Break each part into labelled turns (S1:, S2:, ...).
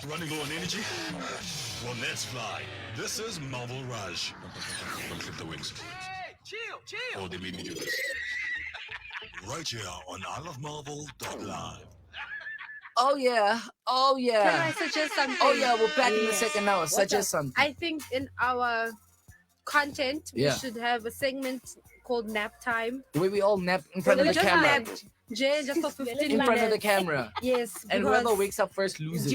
S1: Running low on energy? Well, let's fly. This is Melville Raj. Don't clip the wings.
S2: Hey, chill.
S1: Oh, they made me do this. Right here on IloveMarvel.live.
S3: Oh yeah. Oh
S4: Can
S3: yeah.
S4: I suggest something?
S3: Oh yeah, we're back in the
S4: Yes.
S3: second hour. Suggest something.
S4: I think in our content we
S3: Yeah.
S4: should have a segment called nap time.
S3: The way we all nap in front
S4: We
S3: of the
S4: just
S3: camera.
S4: napped Jay just for 15
S3: In front of the
S4: minutes.
S3: camera.
S4: Yes.
S3: And
S4: because
S3: whoever wakes up first loses.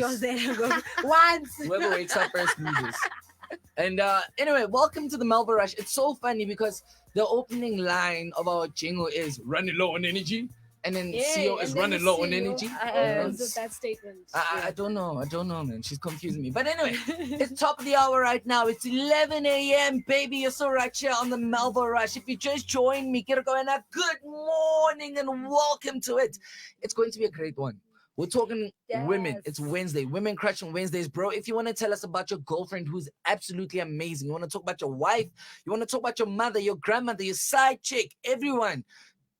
S4: Once.
S3: Whoever wakes up first loses. And anyway, welcome to the Melville Rush. It's so funny because the opening line of our jingle is running low on energy. And then Siyo is running low on energy.
S5: With that statement.
S3: I don't know, man. She's confusing me. But anyway, it's top of the hour right now. It's 11 a.m., baby. You're so right here on the Melville Rush. If you just joined me, get going. Good morning and welcome to it. It's going to be a great one. We're talking women. It's Wednesday. Women Crush on Wednesdays, bro. If you want to tell us about your girlfriend who's absolutely amazing, you want to talk about your wife, you want to talk about your mother, your grandmother, your side chick, everyone,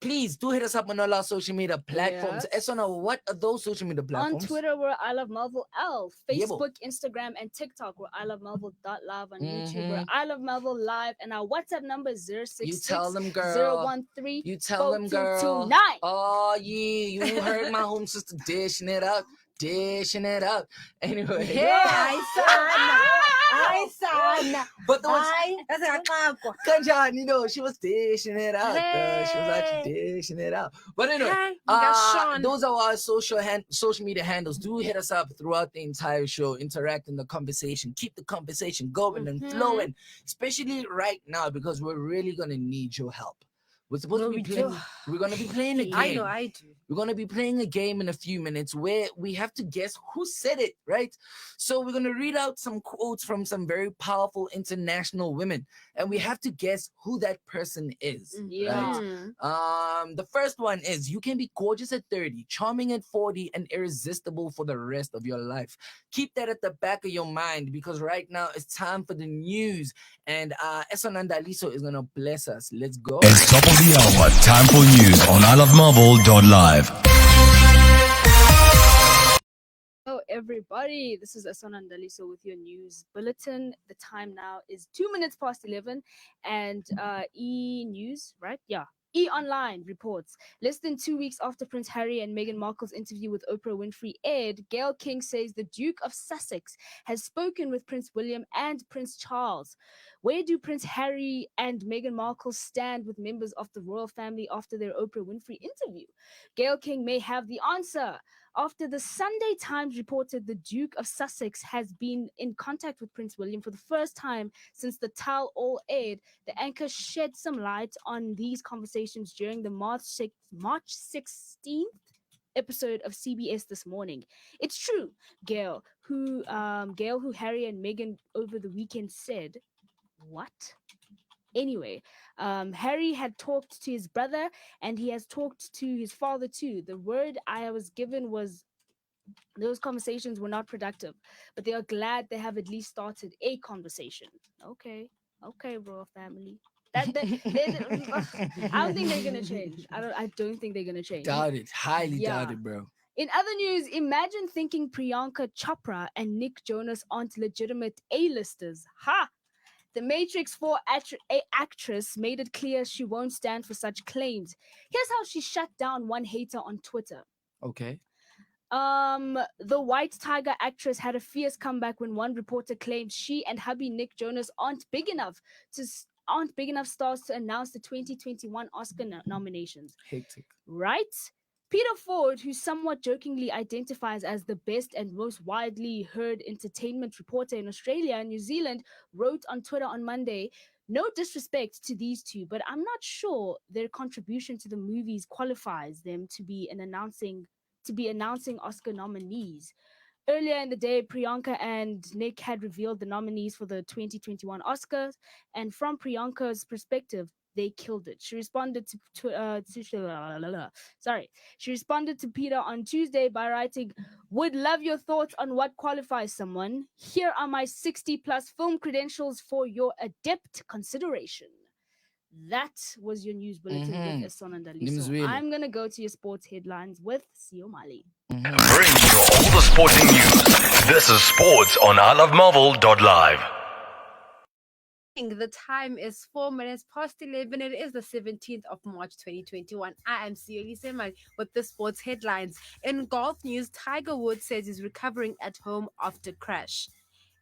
S3: please do hit us up on all our social media platforms. Esona, what are those social media platforms?
S5: On Twitter, we're I Love Melville L.
S3: Yeah,
S5: Facebook, Instagram, and TikTok, we're I Love Melville.live. On YouTube, we're I Love Melville Live. And our WhatsApp number is 066
S3: You tell them, girl.
S5: 013
S3: You tell them, girl.
S5: 4229.
S3: Oh, yeah. You heard my home sister dishing it up. Anyway.
S4: I son.
S3: But there was, Kanjan, you know, she was dishing it out. She was actually dishing it out. But anyway, those are our social media handles. Do hit us up throughout the entire show. Interact in the conversation. Keep the conversation going and flowing. Especially right now, because we're really going to need your help. We're supposed to be playing. We're going to be playing a game.
S4: I know, I do.
S3: We're going to be playing a game in a few minutes where we have to guess who said it, right? So we're going to read out some quotes from some very powerful international women, and we have to guess who that person is. Right? The first one is, you can be gorgeous at 30, charming at 40, and irresistible for the rest of your life. Keep that at the back of your mind, because right now it's time for the news, and Esona and Daliso is going to bless us. Let's go.
S1: It's top of the hour. Time for news on IloveMarvel.live.
S5: Hello, everybody. This is Esona and Daliso with your news bulletin. The time now is 2 minutes past 11, and E News, right? Yeah. E Online reports, less than 2 weeks after Prince Harry and Meghan Markle's interview with Oprah Winfrey aired, Gayle King says the Duke of Sussex has spoken with Prince William and Prince Charles. Where do Prince Harry and Meghan Markle stand with members of the royal family after their Oprah Winfrey interview? Gayle King may have the answer. After the Sunday Times reported the Duke of Sussex has been in contact with Prince William for the first time since the tell-all aired, the anchor shed some light on these conversations during the March 16th episode of CBS This Morning. It's true, Gayle, who Harry and Meghan over the weekend said, what? Anyway, Harry had talked to his brother and he has talked to his father too. The word I was given was those conversations were not productive, but they are glad they have at least started a conversation. Okay, royal family. I don't think they're gonna change. I don't think they're gonna change.
S3: Doubt it. Highly doubt it, bro.
S5: In other news, imagine thinking Priyanka Chopra and Nick Jonas aren't legitimate A-listers. Ha! The Matrix 4 actress made it clear she won't stand for such claims. Here's how she shut down one hater on Twitter.
S3: Okay.
S5: The White Tiger actress had a fierce comeback when one reporter claimed she and hubby Nick Jonas aren't big enough stars to announce the 2021 Oscar nominations.
S3: Hectic.
S5: Right? Peter Ford, who somewhat jokingly identifies as the best and most widely heard entertainment reporter in Australia and New Zealand, wrote on Twitter on Monday, "No disrespect to these two, but I'm not sure their contribution to the movies qualifies them to be announcing Oscar nominees." Earlier in the day, Priyanka and Nick had revealed the nominees for the 2021 Oscars, and from Priyanka's perspective, they killed it. She responded to Peter on Tuesday by writing, "Would love your thoughts on what qualifies someone. Here are my 60+ film credentials for your adept consideration." That was your news bulletin with Esona and Daliso. I'm gonna go to your sports headlines with Siyo Mali.
S1: Bring you all the sporting news. This is sports on ilovemarvel.live.
S4: The time is 4 minutes past 11. It is the 17th of March 2021. I am Siyo with the sports headlines. In golf news, Tiger Woods says he's recovering at home after crash.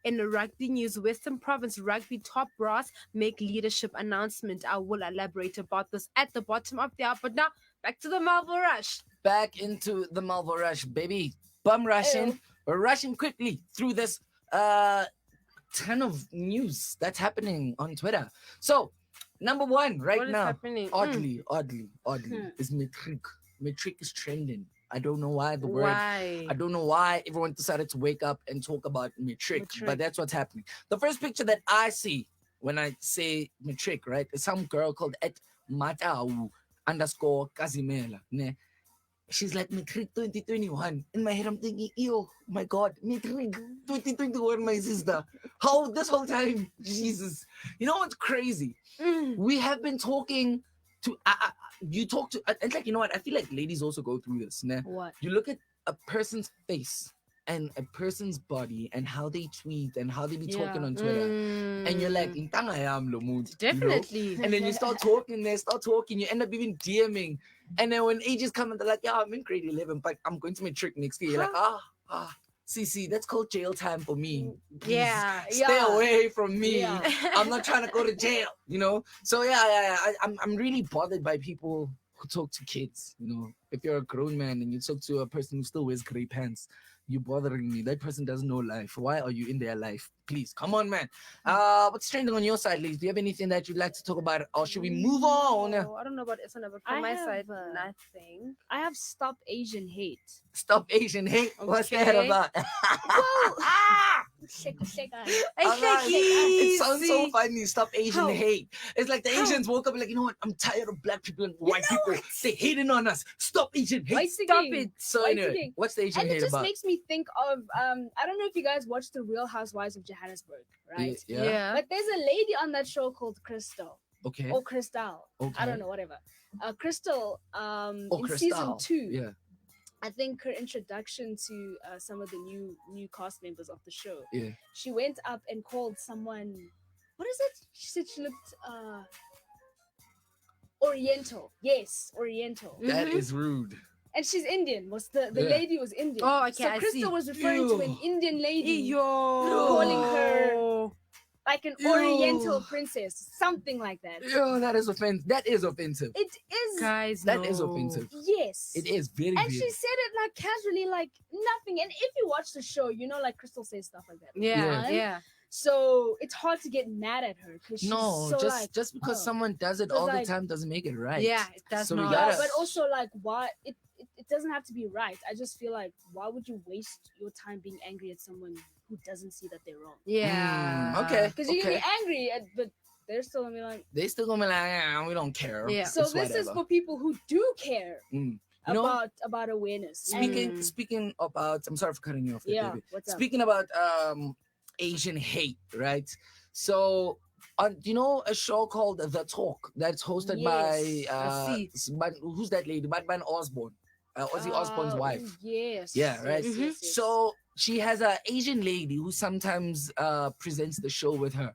S4: In rugby news, Western Province rugby top brass make leadership announcement. I will elaborate about this at the bottom of the hour. But now, back to the Melville Rush.
S3: Back into the Melville Rush, baby. Bum rushing. We're rushing quickly through this ton of news that's happening on Twitter. So, number one right
S4: What is
S3: now,
S4: happening?
S3: oddly, is Matric. Matric is trending. I don't know why the word.
S4: Why?
S3: I don't know why everyone decided to wake up and talk about Matric, but that's what's happening. The first picture that I see when I say Matric, right, is some girl called @Matau_Kazimela. Ne? She's like, Matric 2021. In my head, I'm thinking, ew, my God, Matric 2021, my sister. How this whole time? Jesus. You know what's crazy? We have been talking to, you talk to, and like, you know what? I feel like ladies also go through this. Nah?
S5: What?
S3: You look at a person's face and a person's body and how they tweet and how they be talking on Twitter. And you're like, "Intanga yam lo muntu," you know?
S4: Definitely.
S3: And then you start talking, you end up even DMing. And then when ages come and they're like, yeah, I'm in grade 11, but I'm going to Matric next year. You're like, see, that's called jail time for me. Please
S4: Yeah.
S3: stay away from me.
S5: Yeah.
S3: I'm not trying to go to jail, you know? So I'm really bothered by people who talk to kids, you know? If you're a grown man and you talk to a person who still wears gray pants, you're bothering me. That person doesn't know life. Why are you in their life? Please, come on, man. What's trending on your side, Liz? Do you have anything that you'd like to talk about, or should we move on?
S4: No, I don't know about Esona, but from
S5: I
S4: my
S5: have,
S4: side,
S5: nothing. I have Stop Asian Hate.
S3: Stop Asian hate. What's that
S4: Okay.
S3: about? It sounds so funny. Stop Asian hate. It's like the Asians woke up and like, you know what? I'm tired of black people and white people. They hating on us. Stop Asian hate.
S4: Stop it.
S3: So anyway, what's the Asian
S5: And it
S3: hate
S5: just
S3: about?
S5: makes me think of I don't know if you guys watched the Real Housewives of Johannesburg, right?
S3: Yeah.
S5: But there's a lady on that show called Crystal
S3: Okay.
S5: or Crystal.
S3: Okay.
S5: I don't know, whatever. Crystal in
S3: Crystal.
S5: season 2.
S3: Yeah.
S5: I think her introduction to some of the new cast members of the show.
S3: Yeah.
S5: She went up and called someone. What is it? She said she looked Oriental. Yes, Oriental.
S3: That is rude.
S5: And she's Indian. The lady was Indian.
S4: Oh, okay,
S5: So
S4: I
S5: Crystal
S4: see.
S5: was referring to an Indian lady,
S4: Calling
S5: her like an Oriental princess, something like that.
S3: Yo, that is offensive. That is offensive.
S5: It is.
S4: Guys,
S3: That is offensive.
S5: Yes.
S3: It is very,
S5: And
S3: very.
S5: she said it like casually, like nothing. And if you watch the show, you know, like Crystal says stuff like that.
S4: Yeah.
S5: So it's hard to get mad at her because she's so
S3: just because someone does it all the time doesn't make it right.
S4: Yeah, it does
S3: So we
S4: not.
S3: gotta-
S5: but also like why it doesn't have to be right. I just feel like why would you waste your time being angry at someone who doesn't see that they're wrong?
S4: Yeah.
S3: Okay.
S5: Because you can be angry but they're still gonna be like
S3: They still gonna be like, we don't care.
S4: Yeah.
S5: so
S3: It's
S5: this is
S3: whatever.
S5: for people who do care
S3: You know,
S5: about awareness.
S3: speaking about, I'm sorry for cutting you off there,
S5: Yeah,
S3: baby.
S5: what's up?
S3: Speaking about Asian hate, right? So you know a show called The Talk that's hosted
S5: Yes,
S3: by who's that lady? Batman Osborne. Ozzy Osbourne's wife.
S5: Yes.
S3: Yeah, right.
S5: Yes.
S3: So she has an Asian lady who sometimes presents the show with her.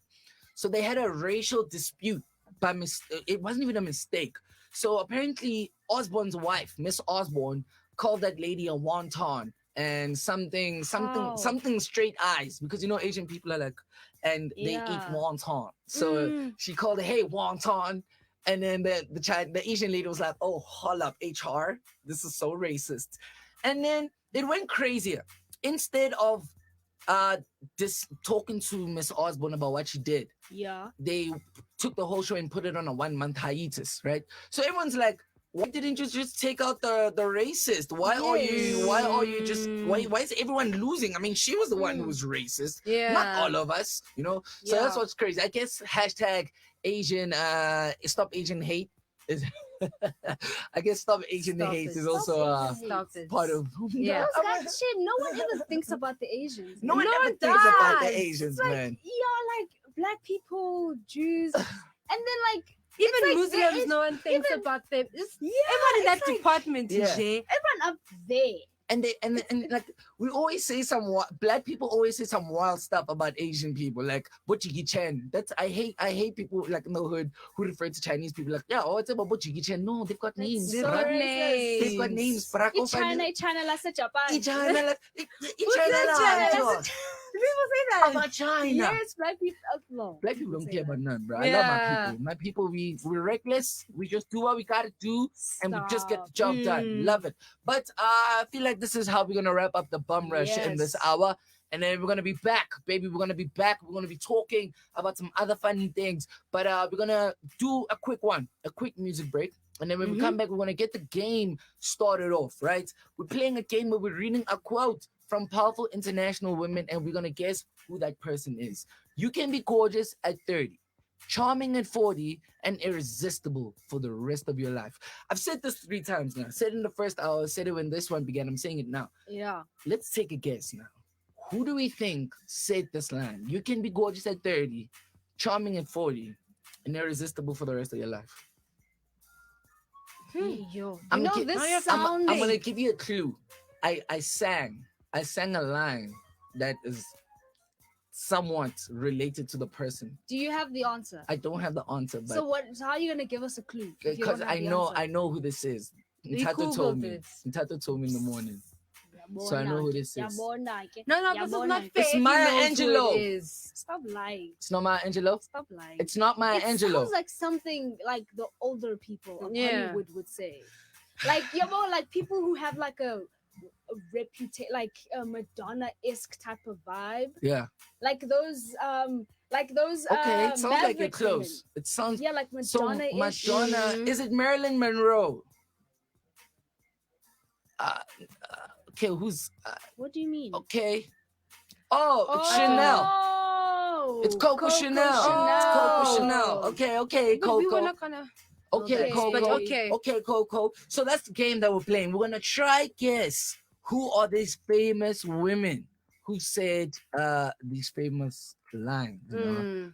S3: So they had a racial dispute by it wasn't even a mistake. So apparently Osborne's wife, Miss Osborne, called that lady a wonton and something straight eyes, because you know Asian people are like, and they eat wonton. So she called her, hey, wonton. And then the Asian lady was like, oh, hold up, HR, this is so racist. And then it went crazier. Instead of talking to Miss Osborne about what she did, they took the whole show and put it on a 1-month hiatus, right? So everyone's like, why didn't you just take out the racist? Why is everyone losing? I mean, she was the one who was racist, not all of us, you know? So that's what's crazy. I guess hashtag Asian stop Asian hate is I guess stop Asian hate is also part of
S5: That shit, no one ever thinks about the Asians.
S3: no one ever thinks about the Asians,
S5: like,
S3: man.
S5: Yeah, like black people, Jews, and then like
S4: Even
S5: like
S4: Muslims, no one thinks about them. Everyone in that department is there.
S5: everyone up there.
S3: and like we always say black people always say some wild stuff about Asian people, like Bochigi Chen. That's I hate people like in the hood who refer to Chinese people like, yeah, oh, it's about Bochigi Chen. No, they've got names.
S5: so
S3: bruh.
S5: racist.
S3: They've got names. But I can't find it.
S5: China like Japan.
S3: China like
S4: China? People say that.
S3: about China.
S5: Yes, black people. No,
S3: Black people don't
S5: say
S3: care
S5: that.
S3: about none, bro.
S4: Yeah.
S3: I love my people. We're reckless. We just do what we gotta do, and we just get the job done. Love it. But I feel like this is how we're gonna wrap up the bum rush in this
S5: Yes.
S3: hour. And then we're gonna be back, baby. We're gonna be back. We're gonna be talking about some other funny things. But we're gonna do a quick music break. And then when we come back, we're gonna get the game started off, right? We're playing a game where we're reading a quote from powerful international women, and we're gonna guess who that person is. You can be gorgeous at 30, charming at 40, and irresistible for the rest of your life. I've said this 3 times now. I said it in the first hour, I said it when this one began. I'm saying it now.
S5: Yeah.
S3: Let's take a guess now. Who do we think said this line? You can be gorgeous at 30, charming at 40, and irresistible for the rest of your life.
S5: Yo,
S3: I'm
S5: you know
S3: gonna
S5: this
S3: I'm
S5: sounding.
S3: gonna give you a clue. I sang a line that is somewhat related to the person.
S5: Do you have the answer?
S3: I don't have the answer, but
S5: So what? So how are you gonna give us a clue? if you
S3: because
S5: don't have
S3: I
S5: the
S3: know
S5: answer?
S3: who this is.
S4: You
S3: Tato told
S4: Googled
S3: me.
S4: it.
S3: Tato told me in the morning. So I know who this is.
S4: No, this is not fair.
S3: It's
S4: if he
S3: Maya
S4: knows who
S3: Angelou.
S4: it is.
S5: Stop lying.
S3: It's not Maya Angelou.
S5: Stop lying.
S3: It's not Maya
S5: It
S3: Angelou.
S5: sounds like something like the older people of
S4: Yeah.
S5: Hollywood would say. Like like people who have like a reputation, like a Madonna-esque type of vibe.
S3: Yeah.
S5: Like those
S3: Okay. It sounds like you're
S5: Maverick
S3: close.
S5: women.
S3: It sounds
S5: Yeah, like
S3: so
S5: Madonna-ish.
S3: Madonna. Is it Marilyn Monroe? Okay. Who's?
S5: What do you mean?
S3: Okay. Oh, it's Chanel.
S5: Oh,
S3: It's Coco Chanel. It's Coco Chanel. Okay,
S4: But we were
S3: Coco.
S4: not gonna.
S3: Okay,
S5: Okay.
S3: Coco.
S4: But okay.
S3: Okay, Coco. So that's the game that we're playing. We're gonna try guess who are these famous women who said these famous lines. You know?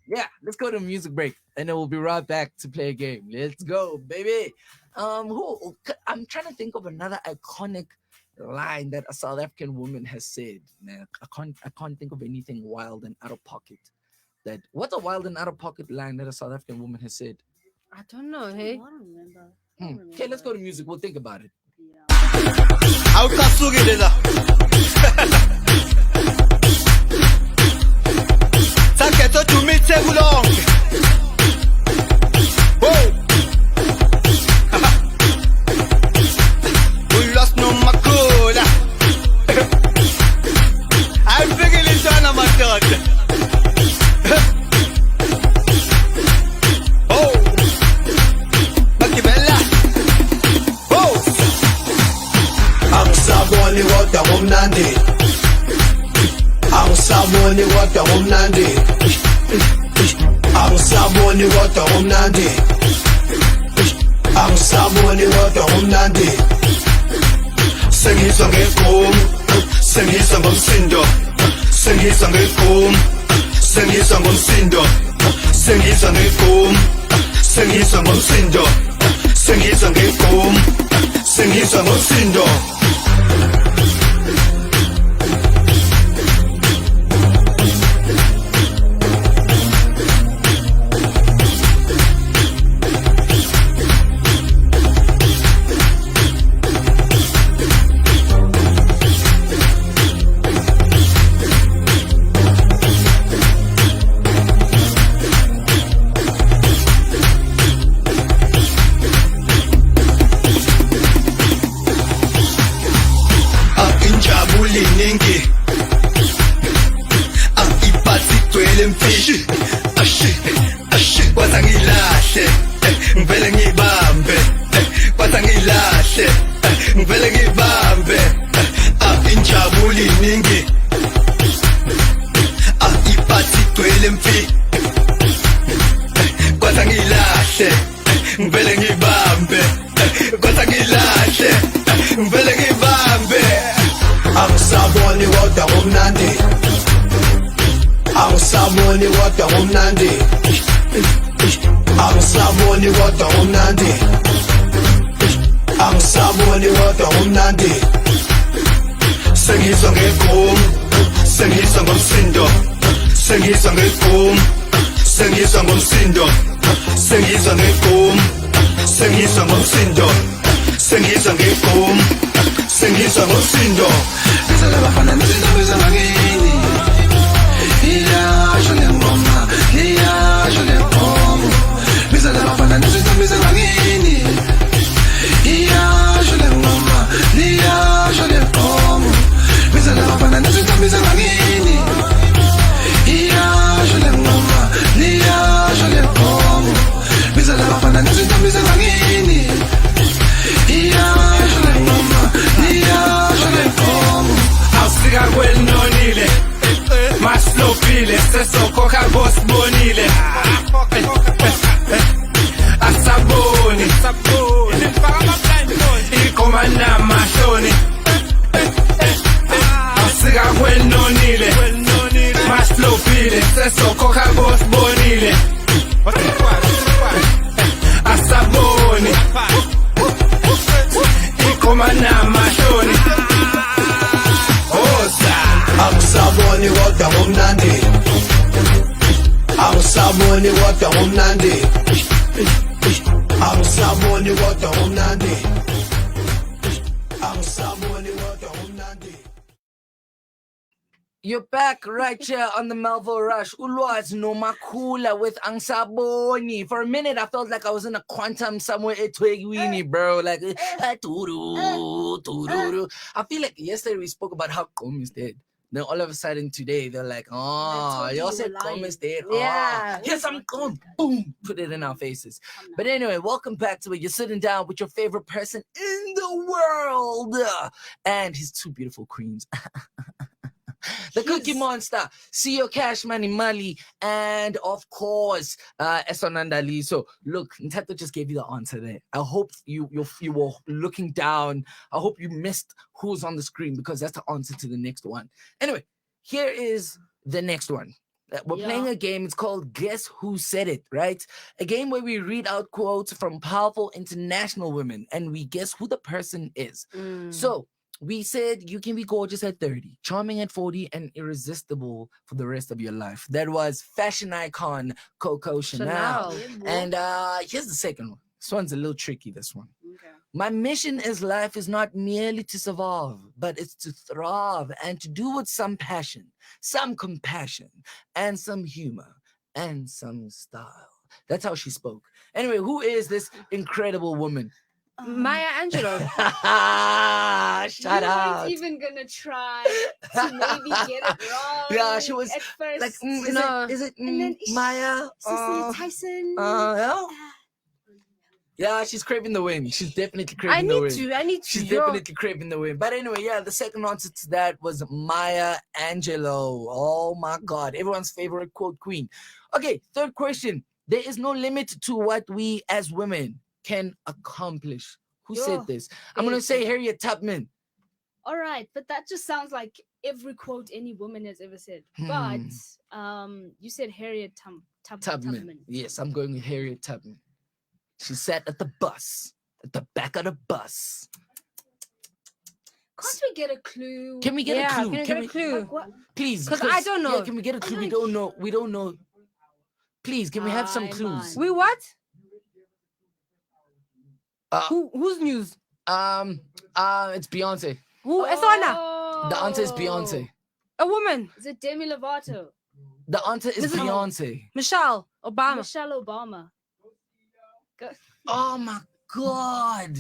S3: Yeah, let's go to a music break, and then we'll be right back to play a game. Let's go, baby. I'm trying to think of another iconic line that a South African woman has said. Man, I can't think of anything wild and out of pocket. What's a wild and out of pocket line that a South African woman has said?
S4: I don't know.
S5: I
S4: Hey.
S5: don't remember.
S3: Okay, let's go to music. We'll think about it.
S2: awukasukile la sakhetha udumithe kulonke ulost nomakhula ayibikile intwana madoda bagibela
S6: Angisaboni kodwa kumnandi Angisaboni kodwa kumnandi Angisaboni kodwa kumnandi Angisaboni kodwa kumnandi Sengizwa ngegqom Sengizwa ngomsindo Sengizwa ngegqom Sengizwa ngomsindo Sengizwa ngegqom Sengizwa ngomsindo Sengizwa ngegqom Sengizwa ngomsindo Liningi ipasi igcwele mfishi kwaza ngilahle ngivele ngibambe kwaza ngilahle ngivele ngibambe injabulo iningi ipasi igcwele mfishi kwaza ngilahle ngivele ngibambe kwaza ngilahle ngivele ngibambe Angisaboni kodwa kumnandi Angisaboni kodwa kumnandi Angisaboni kodwa kumnandi Angisaboni kodwa umnandi Sengizwa ngegqom Sengizwa ngomsindo Sengizwa ngegqom Sengizwa ngomsindo Sengizwa ngegqom Sengizwa ngomsindo Sengizwa ngegqom Sengizwa ngomsindo Biza labafana nezintombi zangakini Iyasho le ngoma Iyasho le ngoma Biza labafana nezintombi zangakini Iyasho le ngoma Iyasho le ngoma Biza labafana nezintombi zangakini Iyasho le ngoma Iyasho le ngoma Biza labafana nezintombi zangakini Iyasho le ngoma Iyasho le ngoma Awusika kwelinonile Maslopile sesokhokha bosibonile Asaboni Ikoma namahloni Awusika kwelinonile Maslopile sesokhokha bosibonile Asaboni Ikoma namahloni Angisaboni kodwa ngomnandi Angisaboni kodwa ngomnandi Angisaboni kodwa ngomnandi Angisaboni kodwa ngomnandi
S3: You're back right here on the Melville Rush. Ulwazi nomakhula with Angisaboni. For a minute, I felt like I was in a quantum somewhere at Twigwini, bro. Like, tururu. I feel like yesterday we spoke about how Qom is dead. Then all of a sudden today, they're like, oh, y'all said Qom is dead.
S4: Yeah.
S3: Oh, here's some Qom. Boom. Put it in our faces. But anyway, welcome back to it. You're sitting down with your favorite person in the world. And his two beautiful queens. The Kukie Monster, Siyo Cash Money Mali, and of course, Esona. So look, Ntato just gave you the answer there. I hope you were looking down. I hope you missed who's on the screen because that's the answer to the next one. Anyway, here is the next one. We're playing a game. It's called Guess Who Said It, right? A game where we read out quotes from powerful international women and we guess who the person is. So we said you can be gorgeous at 30, charming at 40, and irresistible for the rest of your life. That was fashion icon Coco Chanel. And here's the second one. This one's a little tricky, this one.
S5: Okay.
S3: My mission in life is not merely to survive, but it's to thrive and to do with some passion, some compassion, and some humor, and some style. That's how she spoke. Anyway, who is this incredible woman?
S4: Maya Angelou.
S3: Shut
S5: you
S3: up.
S5: weren't even gonna try to maybe get it wrong.
S3: Yeah, she was
S5: at first.
S3: like, is it
S5: and then
S3: Maya?
S5: Cicely Tyson.
S3: Yeah? Yeah, she's craving the win. She's definitely craving the win.
S4: I need to.
S3: She's definitely craving the win. But anyway, yeah, the second answer to that was Maya Angelou. Oh my God. Everyone's favorite quote queen. Okay, third question. There is no limit to what we as women can accomplish. Who said this? I'm going to say Harriet Tubman.
S5: All right, but that just sounds like every quote any woman has ever said. But you said Harriet Tubman.
S3: Yes, I'm going with Harriet Tubman. She sat at the bus, at the back of the bus.
S5: Can't we get a clue?
S3: Can we get a clue?
S4: Can we get a clue?
S5: Like what?
S3: Please.
S4: Because I don't know.
S3: Yeah, can we get a clue? We don't know. We don't know. Please, can we have some clues?
S4: We what?
S3: Who's news? It's Beyonce.
S4: Who? Esona.
S3: The answer is Beyonce.
S4: A woman.
S5: Is it Demi Lovato?
S3: The answer is Beyonce.
S4: Michelle Obama.
S5: Michelle Obama.
S3: Oh my God.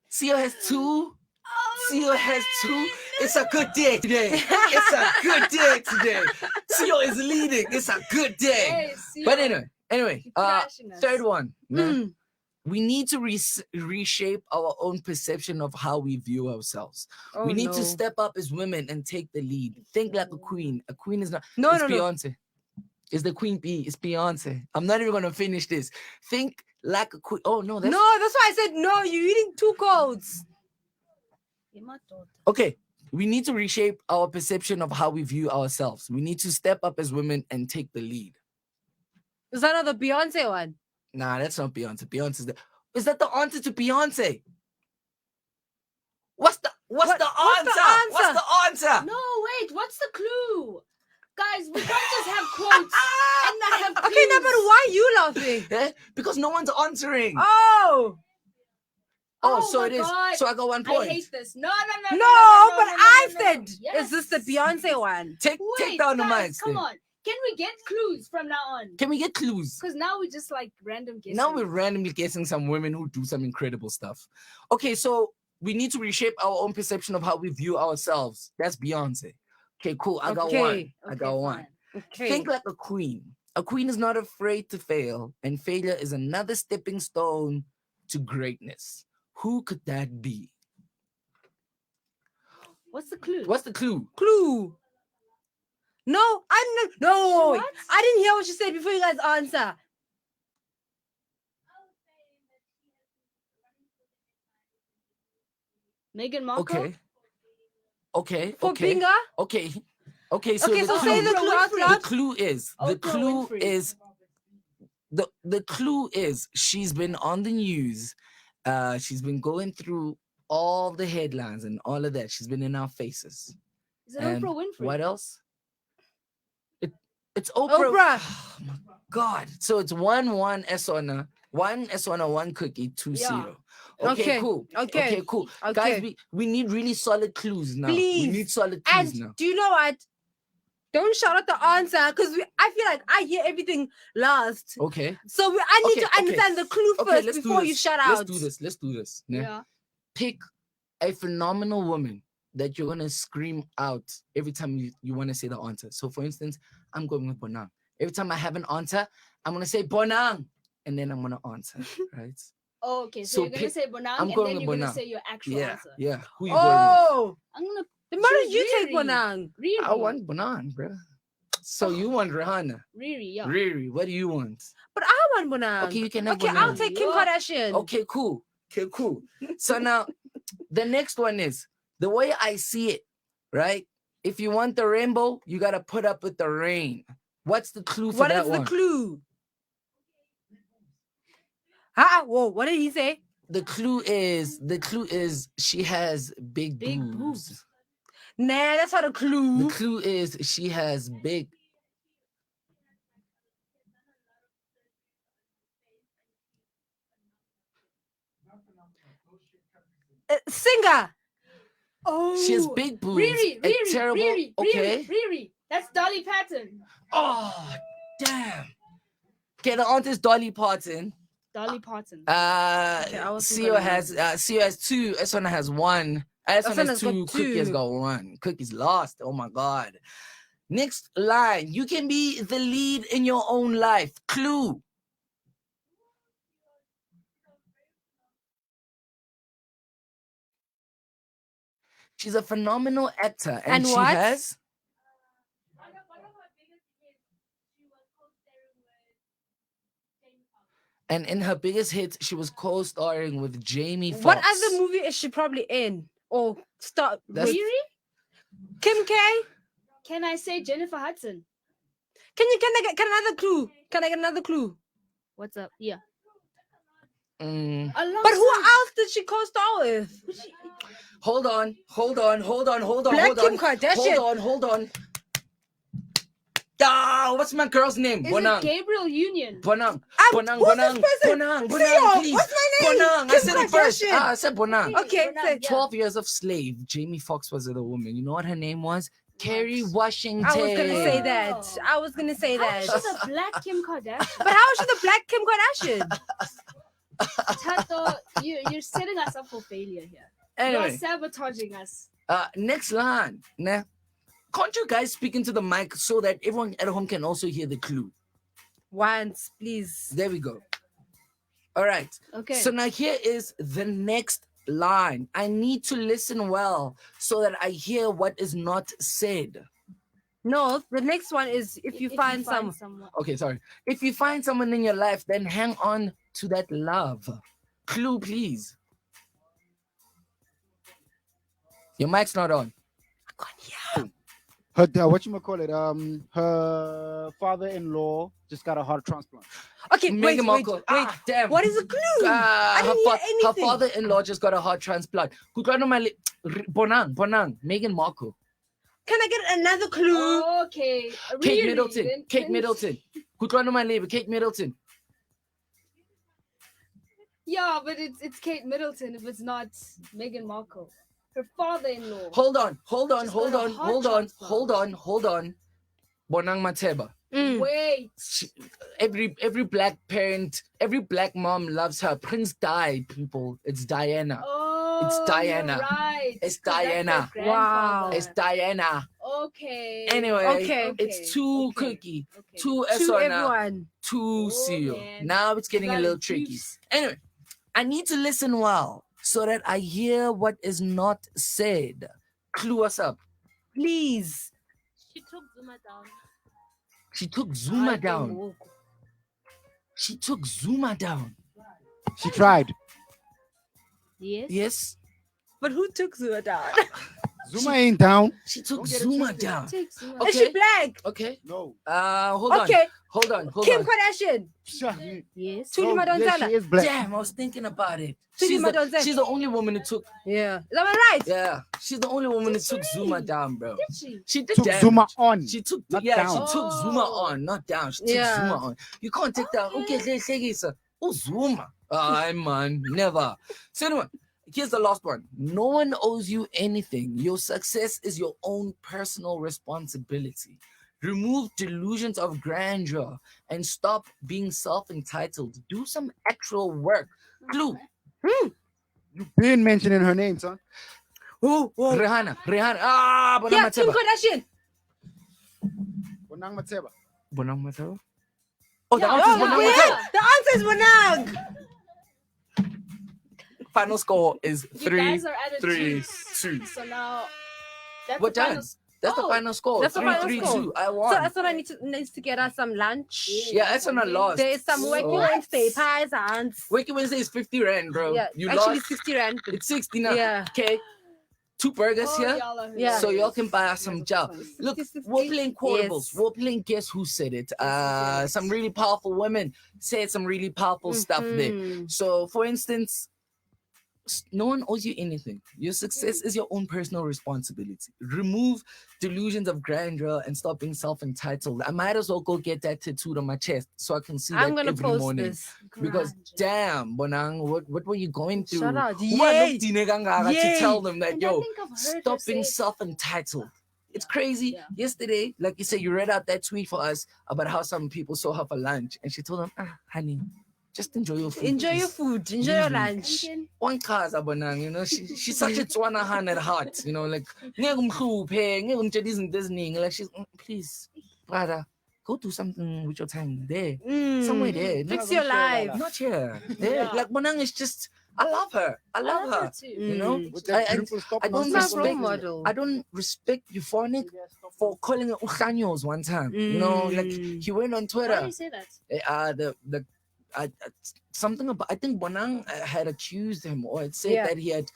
S3: Siyo has two. Siyo has two. It's a good day today. It's a good day today. Siyo is leading. It's a good day.
S5: Hey,
S3: But anyway,
S5: crashing us.
S3: third one. We need to reshape our own perception of how we view ourselves. We need to step up as women and take the lead. Think like a queen. A queen is not. It's Beyonce. It's the queen bee. It's Beyonce. I'm not even gonna finish this. Think like a queen. Oh no, that's
S4: why I said no. You're eating two codes.
S3: Okay. We need to reshape our perception of how we view ourselves. We need to step up as women and take the lead.
S4: Is that not the Beyonce one?
S3: Nah, that's not Beyonce. Is that the answer to Beyonce? What's the
S4: What's the
S3: answer? What's
S4: answer?
S3: the answer?
S5: No, wait. What's the clue? Guys, we can't just have quotes and not have clues.
S4: Okay, no, but why are you laughing?
S3: Eh? Because no one's answering.
S4: Oh.
S3: So
S5: my
S3: it is.
S5: God.
S3: So I got 1 point.
S5: I hate this. No.
S4: No, but I
S5: no.
S4: said,
S5: Yes.
S4: is this the Beyonce one?
S3: Take down the
S5: guys,
S3: mics.
S5: come
S3: then.
S5: on. Can we get clues from now on?
S3: Can we get clues?
S5: Because now we just like random guessing.
S3: Now we're randomly guessing some women who do some incredible stuff. Okay, so we need to reshape our own perception of how we view ourselves. That's Beyonce. Okay, cool. I got
S4: Okay.
S3: one. I got one.
S5: fine.
S4: Okay.
S3: Think like a queen. A queen is not afraid to fail, and failure is another stepping stone to greatness. Who could that be?
S5: What's the clue?
S3: What's the clue?
S4: Clue. No, I didn't. No,
S5: What?
S4: I didn't hear what you said before you guys answer.
S5: Meghan Markle?
S3: Okay.
S4: For
S3: okay.
S4: Binga?
S3: Okay. So
S4: Okay,
S3: the
S4: so
S3: clue,
S4: say the clue out
S3: the
S4: loud.
S3: clue is the
S5: Oprah
S3: clue
S5: Winfrey.
S3: is the clue is she's been on the news. She's been going through all the headlines and all of that. She's been in our faces.
S5: Is it
S3: And
S5: Oprah Winfrey?
S3: what else? It's Oprah.
S4: Oprah.
S3: Oh my God. So it's 1-1 Esona, 1 Esona, 1 Cookie, 2
S5: Yeah.
S3: Siyo.
S4: Okay,
S3: Cool.
S4: okay,
S3: Cool.
S4: okay.
S3: Guys, we need really solid clues now.
S4: Please.
S3: We need solid clues
S4: And
S3: now.
S4: do you know what? Don't shout out the answer because I feel like I hear everything last.
S3: Okay.
S4: So I need
S3: Okay,
S4: to understand the clue
S3: Okay,
S4: first
S3: let's do
S4: before you
S3: this.
S4: shout out.
S3: Let's do this. Yeah.
S5: Yeah.
S3: Pick a phenomenal woman that you're gonna scream out every time you want to say the answer. So for instance, I'm going with Bonang. Every time I have an answer, I'm gonna say Bonang, and then I'm gonna answer. Right?
S5: Oh, okay. So,
S3: So
S5: you're gonna
S3: pick-
S5: say Bonang,
S3: I'm
S5: and
S3: going
S5: then
S3: with
S5: you're gonna
S3: Bonang.
S5: say your actual
S3: Yeah.
S5: answer.
S3: Yeah. Who you going with?
S4: Oh,
S5: I'm gonna.
S4: then why don't
S5: choose
S4: you take
S5: Riri.
S4: Bonang?
S5: Riri.
S3: I want Bonang, bro. So you want Rihanna?
S5: Riri. Yeah.
S3: Riri, what do you want?
S4: But I want Bonang.
S3: Okay, you can have
S4: Okay, I'll
S3: Bonang.
S4: take Kim
S5: Yeah.
S4: Kardashian.
S3: Okay, cool. So now, the next one is the way I see it, right? If you want the rainbow, you gotta put up with the rain. What's the clue for
S4: What
S3: that
S4: is
S3: one?
S4: the clue? Whoa, what did he say?
S3: The clue is she has big boobs.
S5: boobs.
S4: Nah, that's not a
S3: The
S4: clue.
S3: clue is she has big.
S4: Singer.
S5: Oh.
S3: She has big boobs.
S5: Riri.
S3: a terrible.
S5: Riri.
S3: Okay.
S5: Riri. That's Dolly Parton.
S3: Oh, damn. Okay, the answer is Dolly Parton.
S5: Dolly Parton.
S4: I wasn't
S3: Siyo
S4: gonna
S3: has
S4: use
S3: Siyo has 2. Esona has 1. Esona
S4: Esona's
S3: has
S4: got
S3: 2. Cookie has
S4: 2.
S3: got 1. Cookie's lost. Oh my God. Next line. You can be the lead in your own life. Clue. She's a phenomenal actor, and she
S4: what?
S3: has. And in her biggest hits, she was co-starring with Jamie Foxx.
S4: What other movie is she probably in? Or start
S3: That's-
S4: with
S5: Riri?
S4: Kim K?
S5: Can I say Jennifer Hudson?
S4: Can I get another clue? Can I get another clue?
S5: What's up? Yeah.
S3: Mm.
S4: But who else did she co-star with?
S3: Hold on.
S4: Black Kim Kardashian.
S3: Hold on. Ah, what's my girl's name?
S5: Is
S3: Bonang.
S5: it Gabriel Union?
S3: Bonang.
S4: Who's this person?
S3: Bonang,
S4: Siyo,
S3: please.
S4: what's my name?
S3: Bonang. I
S4: Kim
S3: said it first.
S4: Kardashian.
S3: I said Bonang.
S4: Okay,
S5: Bonang,
S4: say
S5: yeah.
S3: 12 years of slave. Jamie Foxx was the woman. You know what her name was? Kerry Washington.
S4: I was gonna say that.
S5: Oh.
S4: I was gonna say
S5: How
S4: that.
S5: is she the Black Kim Kardashian?
S4: But how is she the Black Kim Kardashian?
S5: Tato, you're setting us up for failure here.
S3: Anyway,
S5: You're sabotaging us.
S3: next line. Nah. Can't you guys speak into the mic so that everyone at home can also hear the clue?
S4: Once, please.
S3: There we go. All right.
S5: Okay.
S3: So now here is the next line. I need to listen well so that I hear what is not said.
S4: No, the next one is if you find some.
S5: someone.
S3: Okay, sorry. If you find someone in your life, then hang on to that love. Clue, please. Your mic's not on.
S4: I can't hear.
S7: Her her father-in-law just got a heart transplant.
S4: Okay, wait,
S3: Meghan
S4: wait,
S3: Markle.
S4: wait.
S3: Ah, damn.
S4: What is the clue? I
S3: her,
S4: didn't hear anything.
S3: her father-in-law just got a heart transplant. Bonang, Meghan Markle.
S4: Can I get another clue?
S5: Okay.
S3: Kate
S5: Really?
S3: Middleton.
S5: Then-
S3: Kate
S5: then-
S3: Middleton. Kutlwana Malebe. Kate Middleton.
S5: Yeah, but it's Kate Middleton if it's not Meghan Markle. Her father-in-law.
S3: Hold on.
S5: Just got a heart transplant.
S3: Bonang Mateba.
S5: Wait.
S3: Every black parent, every black mom loves her. Prince died, people. It's Diana.
S5: Oh,
S3: It's Diana.
S5: You're right.
S3: It's
S5: 'Cause that's her
S3: Diana.
S5: grandfather.
S3: It's Diana.
S5: Okay.
S3: Anyway,
S4: Okay.
S3: it's two
S5: Okay.
S3: Kukie,
S5: Okay.
S3: two
S4: To
S3: Esona,
S4: everyone.
S3: two Siyo.
S5: man.
S3: Now it's getting a
S5: Got
S3: little
S5: it,
S3: tricky.
S5: juice.
S3: Anyway, I need to listen well so that I hear what is not said. Clue us up.
S4: Please.
S5: She took Zuma down.
S3: She took Zuma down. She took Zuma down.
S7: She tried.
S5: Yes.
S3: Yes,
S4: But who took Zuma down?
S7: Zuma ain't down.
S3: she took
S7: Don't get it
S3: Zuma
S7: twisted.
S3: down.
S5: Take Zuma.
S3: Okay.
S4: Is she black?
S3: Okay.
S7: No.
S3: Hold on.
S4: Okay.
S3: Hold on.
S4: Kim Kardashian.
S5: Yes.
S4: Tuli
S7: No, yes,
S4: Madonsela.
S7: she is black.
S3: Damn, I was thinking about it.
S4: Tuli
S3: She's the,
S4: Madonsela.
S3: she's the only woman who took.
S4: Yeah. Is that right?
S3: Yeah, she's the only woman who took Zuma down, bro.
S5: Did she?
S3: She did
S7: Took
S3: damage.
S7: Zuma on.
S3: She took
S7: Not
S3: yeah,
S7: down.
S3: she took Zuma on, not down. She took
S4: Yeah.
S3: Zuma on. You can't take down. Okay, oh Zuma. Ay man, never. So anyway, here's the last one. No one owes you anything. Your success is your own personal responsibility. Remove delusions of grandeur and stop being self-entitled. Do some actual work. Clue.
S7: You've been mentioning her name, son.
S3: Oh, Rihanna. Ah, Bonang
S4: Yeah, Kim
S3: Mateba.
S4: Kardashian.
S7: Bonang Mateba.
S3: Bonang Mateba. Oh, the
S5: Yeah,
S3: answer is
S5: yeah,
S3: Bonang
S5: yeah.
S3: Mateba.
S4: The answer is Bonang.
S3: Final score is
S5: You
S3: 3,
S5: guys are at a
S3: 3,
S5: juice.
S3: 2.
S5: So now. That's
S3: What
S5: the final
S3: done? That's the
S5: Oh,
S3: final score.
S4: that's the
S3: 3,
S4: final
S3: 3,
S4: score.
S3: 2. I
S4: So
S3: won.
S4: Esona needs to get us some lunch.
S3: Yeah, that's on a loss.
S4: There is some Wacky
S3: So-
S4: Wednesday pies and
S3: Wacky Wednesday is 50 rand, bro.
S4: yeah,
S3: You
S4: actually
S3: lost.
S4: 60 rand.
S3: It's 60 now.
S4: Yeah.
S3: Okay. 2 burgers
S5: Oh,
S3: here.
S5: y'all are
S4: Yeah.
S3: So y'all
S5: hilarious.
S3: can buy us some jow. Look, we're playing quotables.
S4: Yes.
S3: We're playing guess who said it. Some really powerful women said some really powerful stuff there.
S4: Mhm.
S3: So, for instance, no one owes you anything. Your success is your own personal responsibility. Remove delusions of grandeur and stop being self-entitled. I might as well go get that tattooed on my chest so I can see
S4: I'm
S3: that
S4: gonna
S3: every
S4: post
S3: morning.
S4: this.
S3: Because damn, Bonang, what were you going through?
S4: Shout out.
S3: Who
S4: Yay.
S3: looked to
S4: Yay.
S3: tell them that
S5: And I
S3: yo,
S5: think I've heard
S3: stop
S5: her
S3: being
S5: say-
S3: self-entitled. It's crazy.
S5: Yeah.
S3: Yesterday, like you said, you read out that tweet for us about how some people saw her for lunch, and she told them, honey, just enjoy your food.
S4: Enjoy your
S3: please."
S4: food. Enjoy your
S3: Mhm.
S4: lunch.
S5: Thinking,
S3: One cause Bonang, you know, she's such a Tswana hand at heart, you know, like ngeke umhluphe, ngeke ungitshele izinto eziningi. Like she's please, brother, go do something with your time there. Somewhere there.
S4: Fix
S3: Not,
S4: your life.
S3: not here. There.
S5: Yeah.
S3: Like Bonang is just I love her. I love her.
S5: too.
S3: You know?
S7: With that
S3: I
S7: beautiful stop
S3: I don't
S7: nonsense
S4: My role
S3: respect
S4: model.
S3: I don't respect Euphonic for calling it Uchanyos one time. You know, like he went on
S5: Why do
S3: Twitter.
S5: you say that?
S3: Something about I think Bonang had accused him or had said
S4: Yeah.
S3: that he had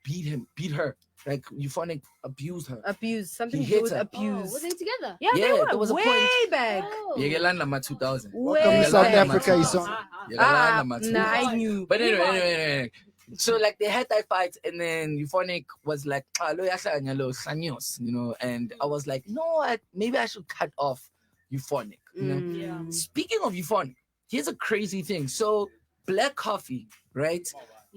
S3: beat her. Like Euphonic abused her.
S4: Abuse. Something
S3: He
S4: to do
S3: hit
S4: with
S3: her.
S5: Oh,
S4: abuse.
S5: were they together?
S4: Yeah, they
S3: Yeah,
S4: were
S3: there was a
S4: way
S3: point.
S4: back.
S5: Oh.
S3: Yegelanda ma 2000.
S7: Welcome
S4: Way
S7: to South
S4: back.
S7: Africa, Esona.
S3: Yegelanda ma 2000.
S4: Nah, I knew.
S3: But anyway. So like they had that fight, and then Euphonic was like, "Lo yahlanya lo Sanyos," you know, and I was like, "No, maybe I should cut off Euphonic." You know?
S5: Yeah.
S3: Speaking of Euphonic, here's a crazy thing. So Black Coffee, right,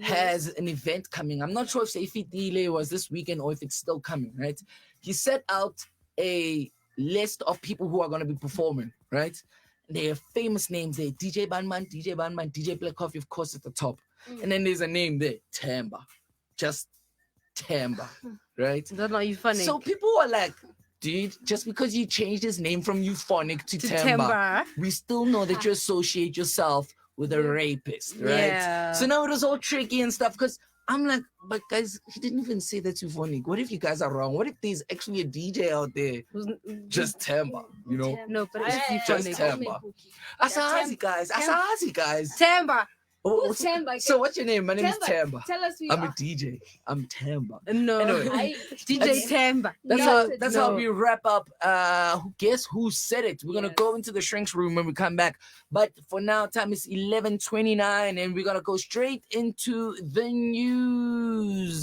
S3: has an event coming. I'm not sure if Seifi Dile was this weekend or if it's still coming, right? He set out a list of people who are going to be performing, right? They have famous names there. DJ Banman, DJ Black Coffee, of course, at the top. And then there's a name there, Tamba. Just Tamba, right?
S4: That's not you funny.
S3: So people are like, dude, just because you changed his name from Euphonic to Tamba,
S4: Timber.
S3: we still know that you associate yourself with a rapist, right?
S4: Yeah.
S3: So now it was all tricky and stuff because I'm like, but guys, he didn't even say that's Euphonic. What if you guys are wrong? What if there's actually a DJ out there? Just Tamba, you know?
S4: No, but it's
S5: Hey,
S3: Just
S4: Euphonic.
S3: Tamba. Asazi guys.
S4: Timber.
S3: Oh,
S5: Who's Tamba?
S3: so what's your name? My name is
S5: Tamba,
S3: Tamba.
S5: tell us who you
S3: I'm a
S5: are.
S3: DJ. I'm Tamba.
S4: No.
S3: Anyway.
S4: DJ Tamba.
S3: That's how
S4: No.
S3: we wrap up. Guess who said it? We're gonna
S5: Yes.
S3: go into the shrinks room when we come back. But for now, time is 11:29, and we're gonna go straight into the news.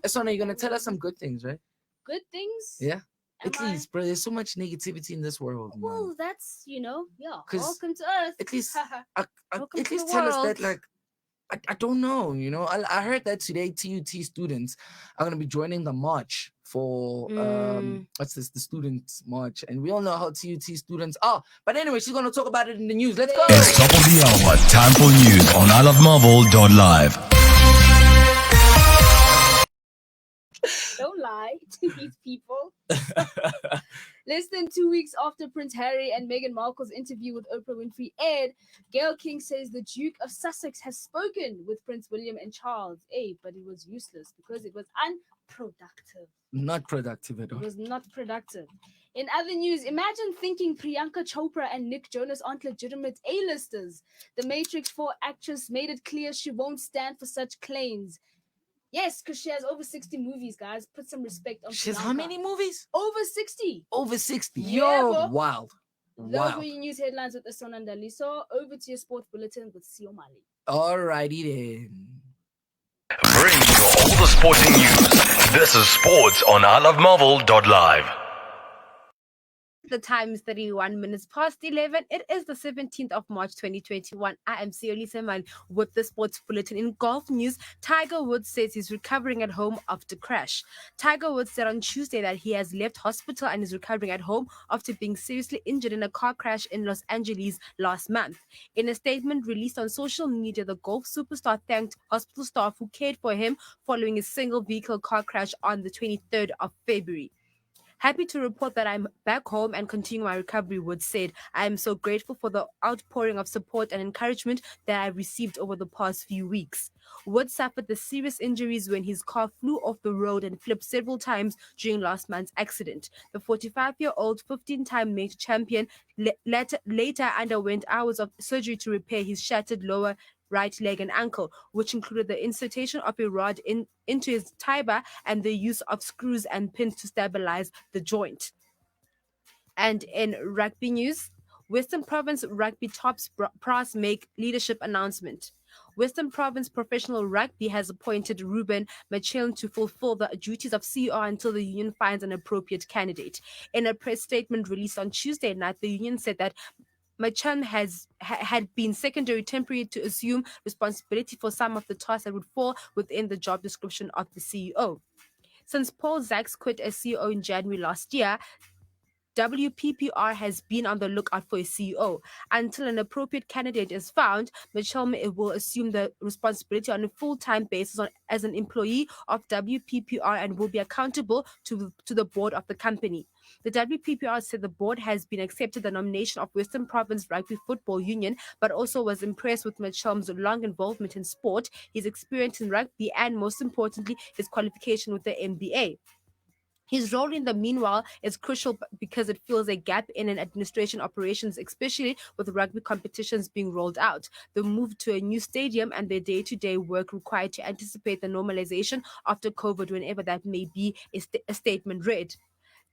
S3: Esona, you're gonna tell us some good things, right?
S5: Good things?
S3: Yeah.
S5: Am
S3: At
S5: I?
S3: least, bro. There's so much negativity in this world. Man.
S5: Well, that's, yeah.
S3: 'Cause
S5: Welcome to Earth.
S3: At least,
S4: Welcome
S3: at
S4: to
S3: least
S4: the
S3: tell us
S4: world.
S3: that, like. I don't know, I heard that today TUT students are going to be joining the march for what's this, the students march, and we all know how TUT students are. But anyway, she's going to talk about it in the news. Let's go.
S1: It's top of the hour. Time for news on ilovemarvel.live.
S5: Don't lie to these people. Less than 2 weeks after Prince Harry and Meghan Markle's interview with Oprah Winfrey aired, Gayle King says the Duke of Sussex has spoken with Prince William and Charles. But it was useless because it was unproductive.
S3: Not productive at
S5: It
S3: all.
S5: was not productive. In other news, imagine thinking Priyanka Chopra and Nick Jonas aren't legitimate A-listers. The Matrix 4 actress made it clear she won't stand for such claims. Yes, because she has over 60 movies, guys. Put some respect on
S3: She has
S5: Priyanka.
S3: how many movies?
S5: Over 60.
S3: Over 60.
S5: Yeah, bro.
S3: Wild.
S5: Those were your news headlines with Esona and Daliso. Over to your sports bulletin with Siyo Mali.
S3: Alrighty then.
S1: Bring you all the sporting news. This is sports on ilovemarvel.live.
S4: The time is 31 minutes past 11. It is the 17th of March 2021. I am Siyo Liseman with the sports bulletin. In golf news, Tiger Woods says he's recovering at home after crash. Tiger Woods said on Tuesday that he has left hospital and is recovering at home after being seriously injured in a car crash in Los Angeles last month. In a statement released on social media, the golf superstar thanked hospital staff who cared for him following his single vehicle car crash on the 23rd of February. Happy to report that I'm back home and continue my recovery, Woods said. I am so grateful for the outpouring of support and encouragement that I've received over the past few weeks. Woods suffered the serious injuries when his car flew off the road and flipped several times during last month's accident. The 45-year-old 15-time major champion later underwent hours of surgery to repair his shattered lower right leg and ankle, which included the insertion of a rod into his tibia and the use of screws and pins to stabilize the joint. And in rugby news, Western Province rugby tops brass make leadership announcement. Western Province Professional Rugby has appointed Ruben Machel to fulfill the duties of CEO until the union finds an appropriate candidate. In a press statement released on Tuesday night, the union said that Machan had been secondary temporary to assume responsibility for some of the tasks that would fall within the job description of the CEO. Since Paul Zacks quit as CEO in January last year, WPPR has been on the lookout for a CEO. Until an appropriate candidate is found, Mitchell will assume the responsibility on a full-time basis as an employee of WPPR and will be accountable to the board of the company. The WPPR said the board has been accepted the nomination of Western Province Rugby Football Union, but also was impressed with Mitchell's long involvement in sport, his experience in rugby, and most importantly, his qualification with the MBA. His role in the meanwhile is crucial because it fills a gap in an administration operations, especially with rugby competitions being rolled out. The move to a new stadium and the day-to-day work required to anticipate the normalization after COVID, whenever that may be, a statement read.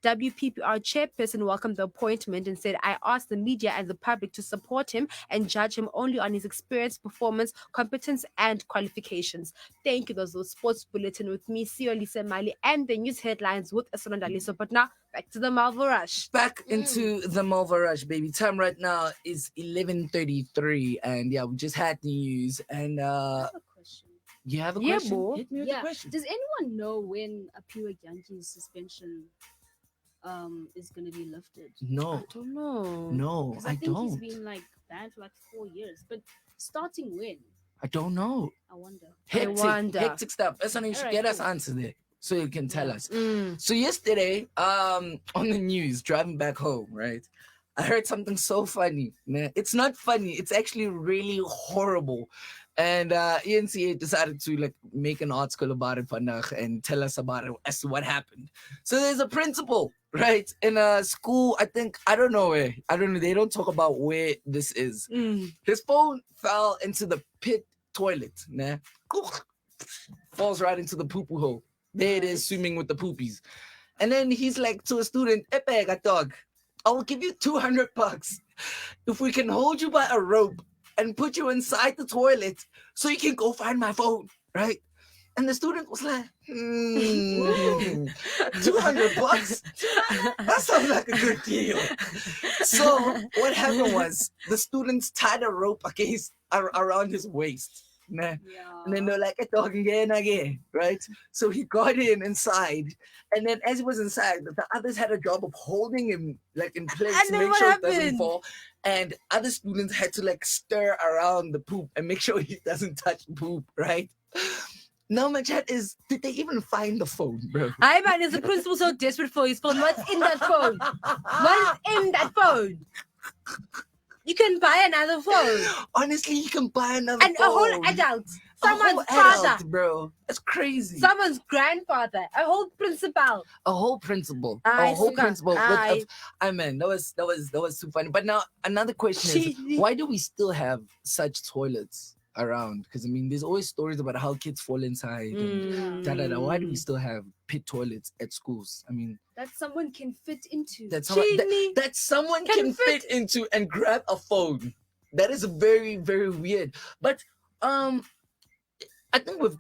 S4: WPPR chairperson welcomed the appointment and said, I asked the media and the public to support him and judge him only on his experience, performance, competence, and qualifications. Thank you. Those was Sports Bulletin with me, Siyo Lisemali, and the news headlines with Esona Daliso. But now, back to the Melville Rush.
S3: Back into the Melville Rush, baby. Time right now is 11:33, and yeah, we just had the news. And
S5: I have a question.
S3: you have a
S4: Yeah,
S3: question?
S4: boy.
S3: Hit me with the question.
S5: Does anyone know when Aphiwe Gyanji's suspension is going to be lifted?
S3: No,
S4: I don't know.
S3: no,
S5: 'Cause
S3: I
S5: I think he's
S3: don't.
S5: been like banned for like 4 years. But starting when?
S3: I don't know.
S5: I wonder.
S3: Hectic stuff. That's something you should
S5: Alright,
S3: get us
S5: cool.
S3: answer there, so you can tell us.
S4: Mm.
S3: So yesterday, on the news, driving back home, right? I heard something so funny, man. It's not funny. It's actually really horrible. And ENCA decided to like make an article about it and tell us about it as to what happened. So there's a principal, right, in a school. I don't know where. I don't know. They don't talk about where this is. His phone fell into the pit toilet. Nah, falls right into the poo-poo hole. There it is, swimming with the poopies. And then he's like to a student, "Epega dog, I will give you $200 if we can hold you by a rope and put you inside the toilet so you can go find my phone," right? And the student was like, $200? That sounds like a good deal. So what happened was the students tied a rope around his waist. Nah. And then they're like, again, right? So he got inside, and then as he was inside, the others had a job of holding him like in place
S4: And
S3: to
S4: then
S3: make
S4: what
S3: sure it doesn't
S4: happened?
S3: fall. And other students had to like stir around the poop and make sure he doesn't touch the poop, right? Now my chat is, did they even find the phone, bro?
S4: Hi man, is the principal so desperate for his phone? What's in that phone? What's in that phone? You can buy another phone.
S3: Honestly, you can buy another
S4: And
S3: phone.
S4: a whole adult.
S3: A whole
S4: Someone's father.
S3: adult, bro. That's crazy.
S4: Someone's grandfather. A whole principal.
S3: A whole principal.
S4: Aye,
S3: A whole
S4: Suka.
S3: principal.
S4: Aye.
S3: I mean, that was too funny. But now another question is, why do we still have such toilets around? Because I mean, there's always stories about how kids fall inside and da. Why do we still have pit toilets at schools? I mean,
S5: That someone can fit into.
S3: that someone
S4: Can
S3: can fit into and grab a phone. That is very, very weird. But I think we've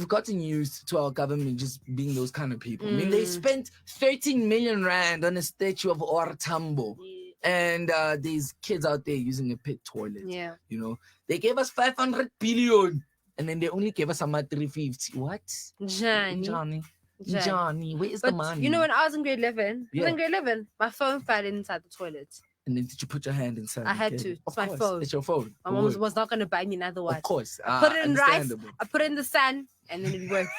S3: gotten used to our government just being those kind of people. I mean, they spent 13 million rand on a statue of Ortambo. And these kids out there using a pit toilet.
S4: Yeah.
S3: You know, they gave us 500 billion and then they only gave us 350. What? Johnny, where is the
S4: But
S3: money?
S4: you know, when I was in grade 11,
S3: Yeah.
S4: in grade 11, my phone fell inside the toilet.
S3: And then did you put your hand inside?
S4: I had
S3: Okay.
S4: to.
S3: Of
S4: It's my
S3: course,
S4: phone.
S3: It's your phone.
S4: My
S3: It
S4: mom
S3: worked.
S4: was not going to buy me another one.
S3: Of course.
S4: Put it in rice,
S3: understandable.
S4: I put it in the sun, and then it worked.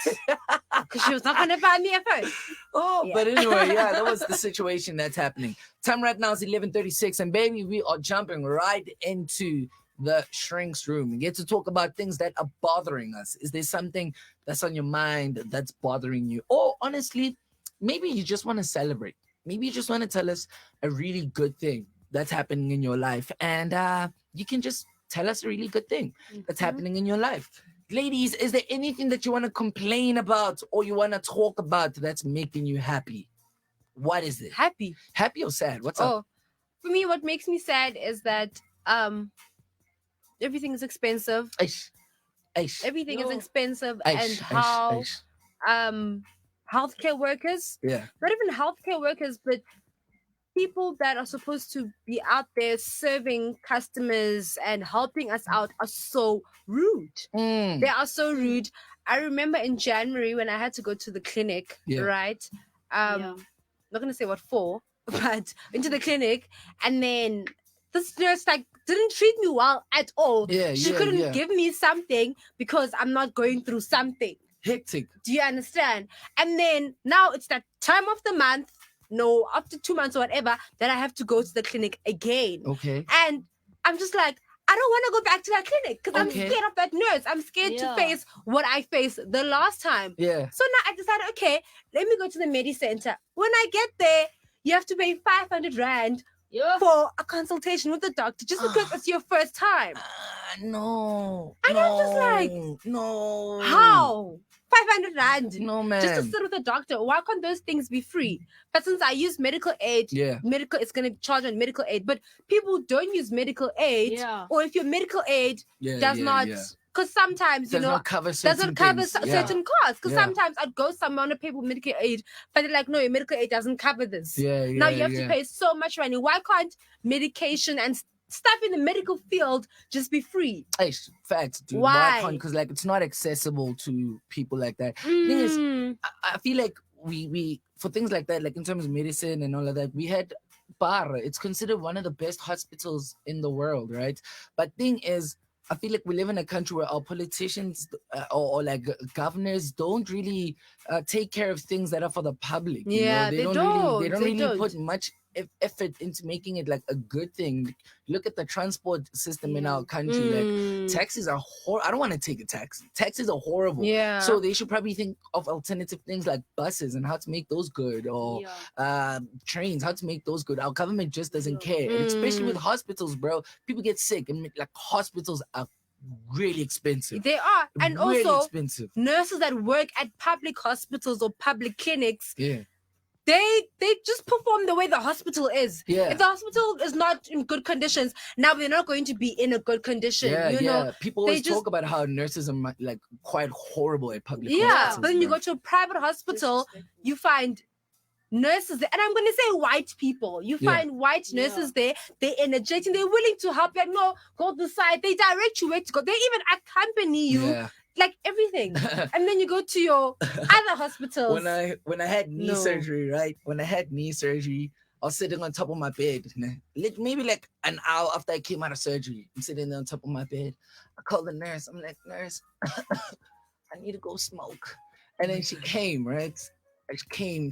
S4: Because she was not going to buy me a phone.
S3: Oh,
S4: Yeah.
S3: but anyway, yeah, that was the situation that's happening. Time right now is 11:36, and baby, we are jumping right into the shrink's room. We get to talk about things that are bothering us. Is there something that's on your mind that's bothering you? Or honestly, maybe you just want to celebrate. Maybe you just want to tell us a really good thing that's happening in your life. And you can just tell us a really good thing that's happening in your life. Ladies, is there anything that you want to complain about or you want to talk about that's making you happy? What is it?
S4: Happy.
S3: Happy or sad? What's up?
S4: Oh, for me, what makes me sad is that everything is expensive.
S3: Aish. Aish.
S4: Everything is expensive,
S3: Aish,
S4: and
S3: aish,
S4: how
S3: aish.
S4: healthcare workers,
S3: Yeah.
S4: not even healthcare workers, but people that are supposed to be out there serving customers and helping us out are so rude.
S3: Mm.
S4: They are so rude. I remember in January when I had to go to the clinic,
S3: Yeah.
S4: right?
S5: Yeah.
S4: Not gonna say what for, but into the clinic, and then this nurse like didn't treat me well at all.
S3: Yeah,
S4: She
S3: yeah,
S4: couldn't
S3: yeah.
S4: give me something because I'm not going through something.
S3: Hectic.
S4: Do you understand? And then now it's that time of the month, no, after 2 months or whatever, that I have to go to the clinic again.
S3: Okay.
S4: And I'm just like, I don't want to go back to that clinic because I'm
S3: Okay.
S4: scared of that nurse. I'm scared to
S5: Yeah.
S4: face what I faced the last time.
S3: Yeah.
S4: So now I decided, okay, let me go to the Medi Center. When I get there, you have to pay 500 Rand
S5: Yeah.
S4: for a consultation with the doctor just because it's your first time.
S3: No.
S4: And I'm just like,
S3: no.
S4: How? 500 Rand.
S3: No, man.
S4: Just to sit with a doctor. Why can't those things be free? But since I use medical aid,
S3: Yeah.
S4: it's going to charge on medical aid. But people don't use medical aid.
S5: Yeah.
S4: Or if your medical aid
S3: Yeah,
S4: does
S3: yeah,
S4: not,
S3: yeah.
S4: because sometimes,
S3: Does not cover certain
S4: doesn't cover
S3: things.
S4: certain costs. Because
S3: Yeah.
S4: sometimes I'd go somewhere on a pay with medical aid, but they're like, no, your medical aid doesn't cover this.
S3: Yeah, yeah.
S4: Now you have
S3: yeah.
S4: to pay so much money. Why can't medication and stuff in the medical field just be free?
S3: Hey, facts, dude.
S4: Why?
S3: Because like it's not accessible to people like that. Thing is,
S4: Mm.
S3: I feel like we for things like that, like in terms of medicine and all of that, we had Bar. It's considered one of the best hospitals in the world, right? But thing is, I feel like we live in a country where our politicians or like governors don't really take care of things that are for the public.
S4: Yeah,
S3: they
S4: they
S3: don't
S4: don't.
S3: really
S4: They
S3: put
S4: don't.
S3: much effort into making it like a good thing. Look at the transport system in our country. Like taxis are I don't want to take a taxi. Taxis are horrible.
S4: Yeah.
S3: So they should probably think of alternative things like buses and how to make those good, or trains, how to make those good. Our government just doesn't care, and especially with hospitals, bro. People get sick, and like hospitals are really expensive.
S4: They are, and
S3: really
S4: also
S3: expensive.
S4: nurses that work at public hospitals or public clinics.
S3: Yeah.
S4: They just perform the way the hospital is.
S3: Yeah.
S4: If the hospital is not in good conditions, now they're not going to be in a good condition. You know,
S3: people always talk about how nurses are like quite horrible at public
S4: yeah,
S3: hospitals.
S4: but then you go to a private hospital, you find nurses there, and I'm gonna say white people. You find white nurses there. They're energetic. They're willing to help. Like, no, go to the side. They direct you where to go. They even accompany you. Like everything. And then you go to your other hospitals.
S3: When I had knee surgery, right? When I had knee surgery, I was sitting on top of my bed. Maybe like an hour after I came out of surgery, I'm sitting there on top of my bed. I called the nurse. I'm like, nurse, I need to go smoke. And then she came, right?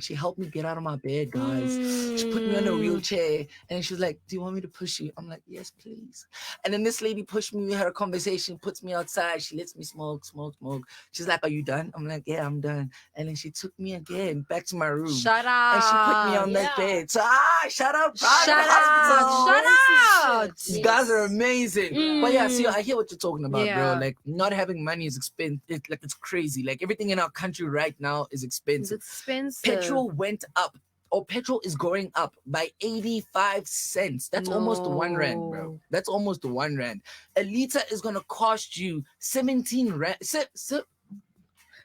S3: She helped me get out of my bed, guys. She put me on a wheelchair, and she was like, do you want me to push you? I'm like, yes, please. And then this lady pushed me. We had a conversation, puts me outside. She lets me smoke. She's like, are you done? I'm like, yeah, I'm done. And then she took me again back to my room.
S4: Shut up.
S3: And she put me on that bed. So, shut up.
S4: Shut out.
S3: You guys are amazing. But yeah, see, I hear what you're talking about, bro. Like, not having money is expensive. It's crazy. Like, everything in our country right now is expensive. Petrol went up, or petrol is going up by 85 cents. That's almost 1 rand, bro. That's almost 1 rand. A liter is gonna cost you 17 rand.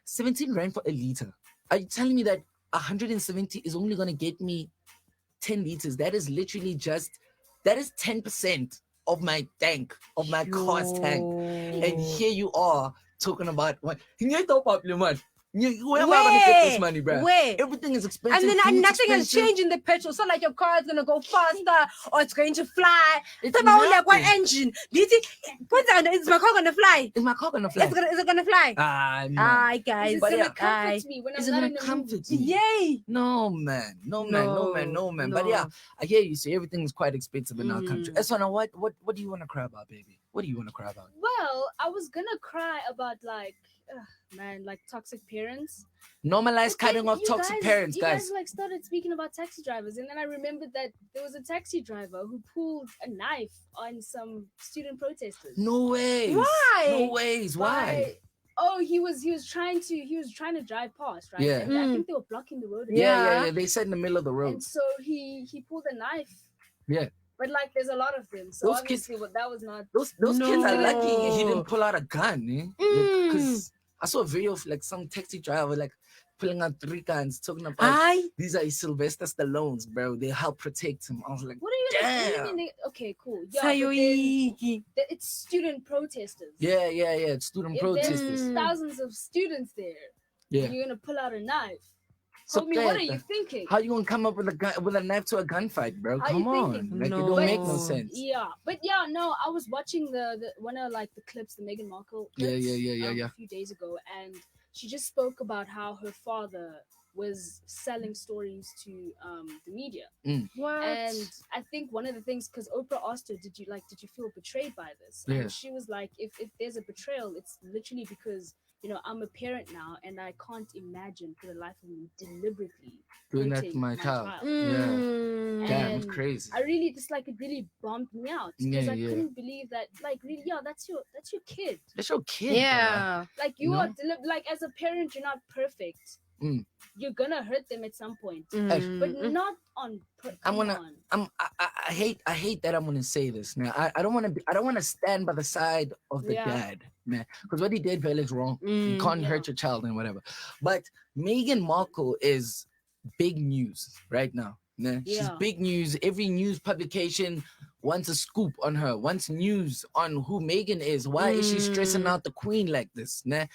S3: 17 rand for a liter. Are you telling me that 170 is only gonna get me 10 liters? That is literally that is 10% of my tank, of my car's tank. And here you are talking about what? Where am I gonna get this money, bro? Everything is expensive.
S4: And then nothing has changed in the petrol. It's not like your car is gonna go faster or it's going to fly.
S3: It's
S4: like one engine. Do you think? Is my car gonna fly?
S3: Is my car gonna fly?
S4: Is it gonna fly?
S3: No.
S4: Aye, guys.
S5: Is it gonna comfort me when I'm not in the
S3: comfort
S5: mood?
S3: me?
S4: Yay!
S3: No, man. But yeah, I hear you. See, everything is quite expensive in our country. Esona, what do you want to cry about, baby? What do you want to cry about?
S5: Well, I was gonna cry about like toxic parents.
S3: Normalize cutting off toxic parents,
S5: you
S3: guys.
S5: like started speaking about taxi drivers, and then I remembered that there was a taxi driver who pulled a knife on some student protesters.
S3: No ways.
S4: Why?
S3: No ways. Why?
S5: He was trying to drive past, right?
S3: Yeah.
S5: And I think they were blocking the road.
S3: Yeah. They said in the middle of the road.
S5: And so he pulled a knife.
S3: Yeah.
S5: But like, there's a lot of them, so
S3: Those
S5: obviously, that was not.
S3: Those kids are lucky he didn't pull out a gun, because I saw a video of like some taxi driver like pulling out 3 guns, talking about these are Sylvester Stallones, bro. They help protect him. I was like,
S5: what do you mean? Okay, cool. Yeah, it's student protesters.
S3: Yeah. It's student protesters.
S5: There's thousands of students there.
S3: Yeah.
S5: And you're gonna pull out a knife.
S3: So
S5: Tell me, what are you thinking?
S3: How you gonna come up with a knife to a gunfight, bro? Come on, like it don't make no sense.
S5: Yeah, but no, I was watching the one of like the clips, the Meghan Markle clips, a few days ago, and she just spoke about how her father was selling stories to the media.
S4: What?
S5: And I think one of the things, because Oprah asked her, did you feel betrayed by this?
S3: Yeah.
S5: And she was like, if there's a betrayal, it's literally because I'm a parent now, and I can't imagine for the life of me deliberately
S3: doing that to my child. Yeah, damn, it's crazy.
S5: I really it really bummed me out because I couldn't believe that. Like, really, that's your kid.
S3: That's your kid.
S4: Yeah,
S3: bro.
S5: Like you are like, as a parent, you're not perfect. You're gonna hurt them at some point, but not on purpose.
S3: I hate that I'm gonna say this now. I don't want to stand by the side of the dad, man, because what he did really is wrong. You can't hurt your child and whatever. But Meghan Markle is big news right now. Nah? She's big news. Every news publication wants a scoop on her, wants news on who Meghan is. Why is she stressing out the queen like this? Nah?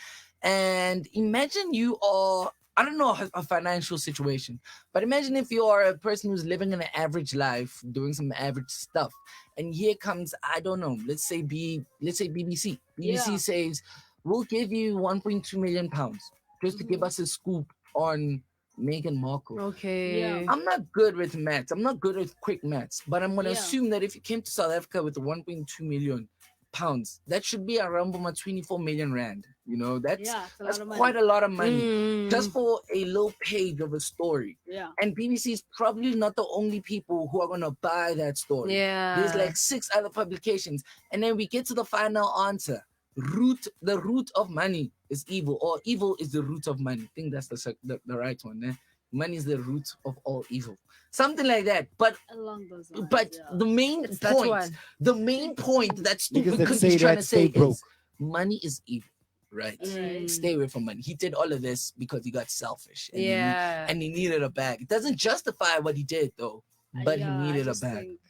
S3: And imagine you are, I don't know her financial situation, but imagine if you are a person who's living an average life, doing some average stuff, and here comes, I don't know, let's say BBC. BBC says, we'll give you 1.2 million pounds just to give us a scoop on Meghan Markle.
S4: Okay.
S5: Yeah.
S3: I'm not good with maths. I'm not good with quick maths, but I'm gonna
S5: Yeah.
S3: assume that if you came to South Africa with 1.2 million pounds, that should be around 24 million rand. You know, that's
S5: Yeah, it's a
S3: that's
S5: lot of money.
S3: quite a lot of money just
S4: Mm.
S3: for a little page of a story.
S5: Yeah.
S3: And BBC is probably not the only people who are gonna buy that story. There's
S4: Yeah.
S3: like 6 other publications, and then we get to the final answer. The root of money is evil, or evil is the root of money. I think that's the right one. Eh? Money is the root of all evil, something like that. But
S5: Along those lines.
S3: but
S5: yeah.
S3: the main
S4: It's that
S3: point,
S4: one.
S3: the main point that
S7: Niggas
S3: stupid
S7: that
S3: Cookie's
S7: say
S3: trying
S7: that
S3: to say
S7: stay broke.
S3: is money is evil, right?
S4: Mm.
S3: Stay away from money. He did all of this because he got selfish, and
S4: Yeah.
S3: and he needed a bag. It doesn't justify what he did though, but
S5: Yeah,
S3: he needed
S5: I
S3: a
S5: just
S3: bag.
S5: think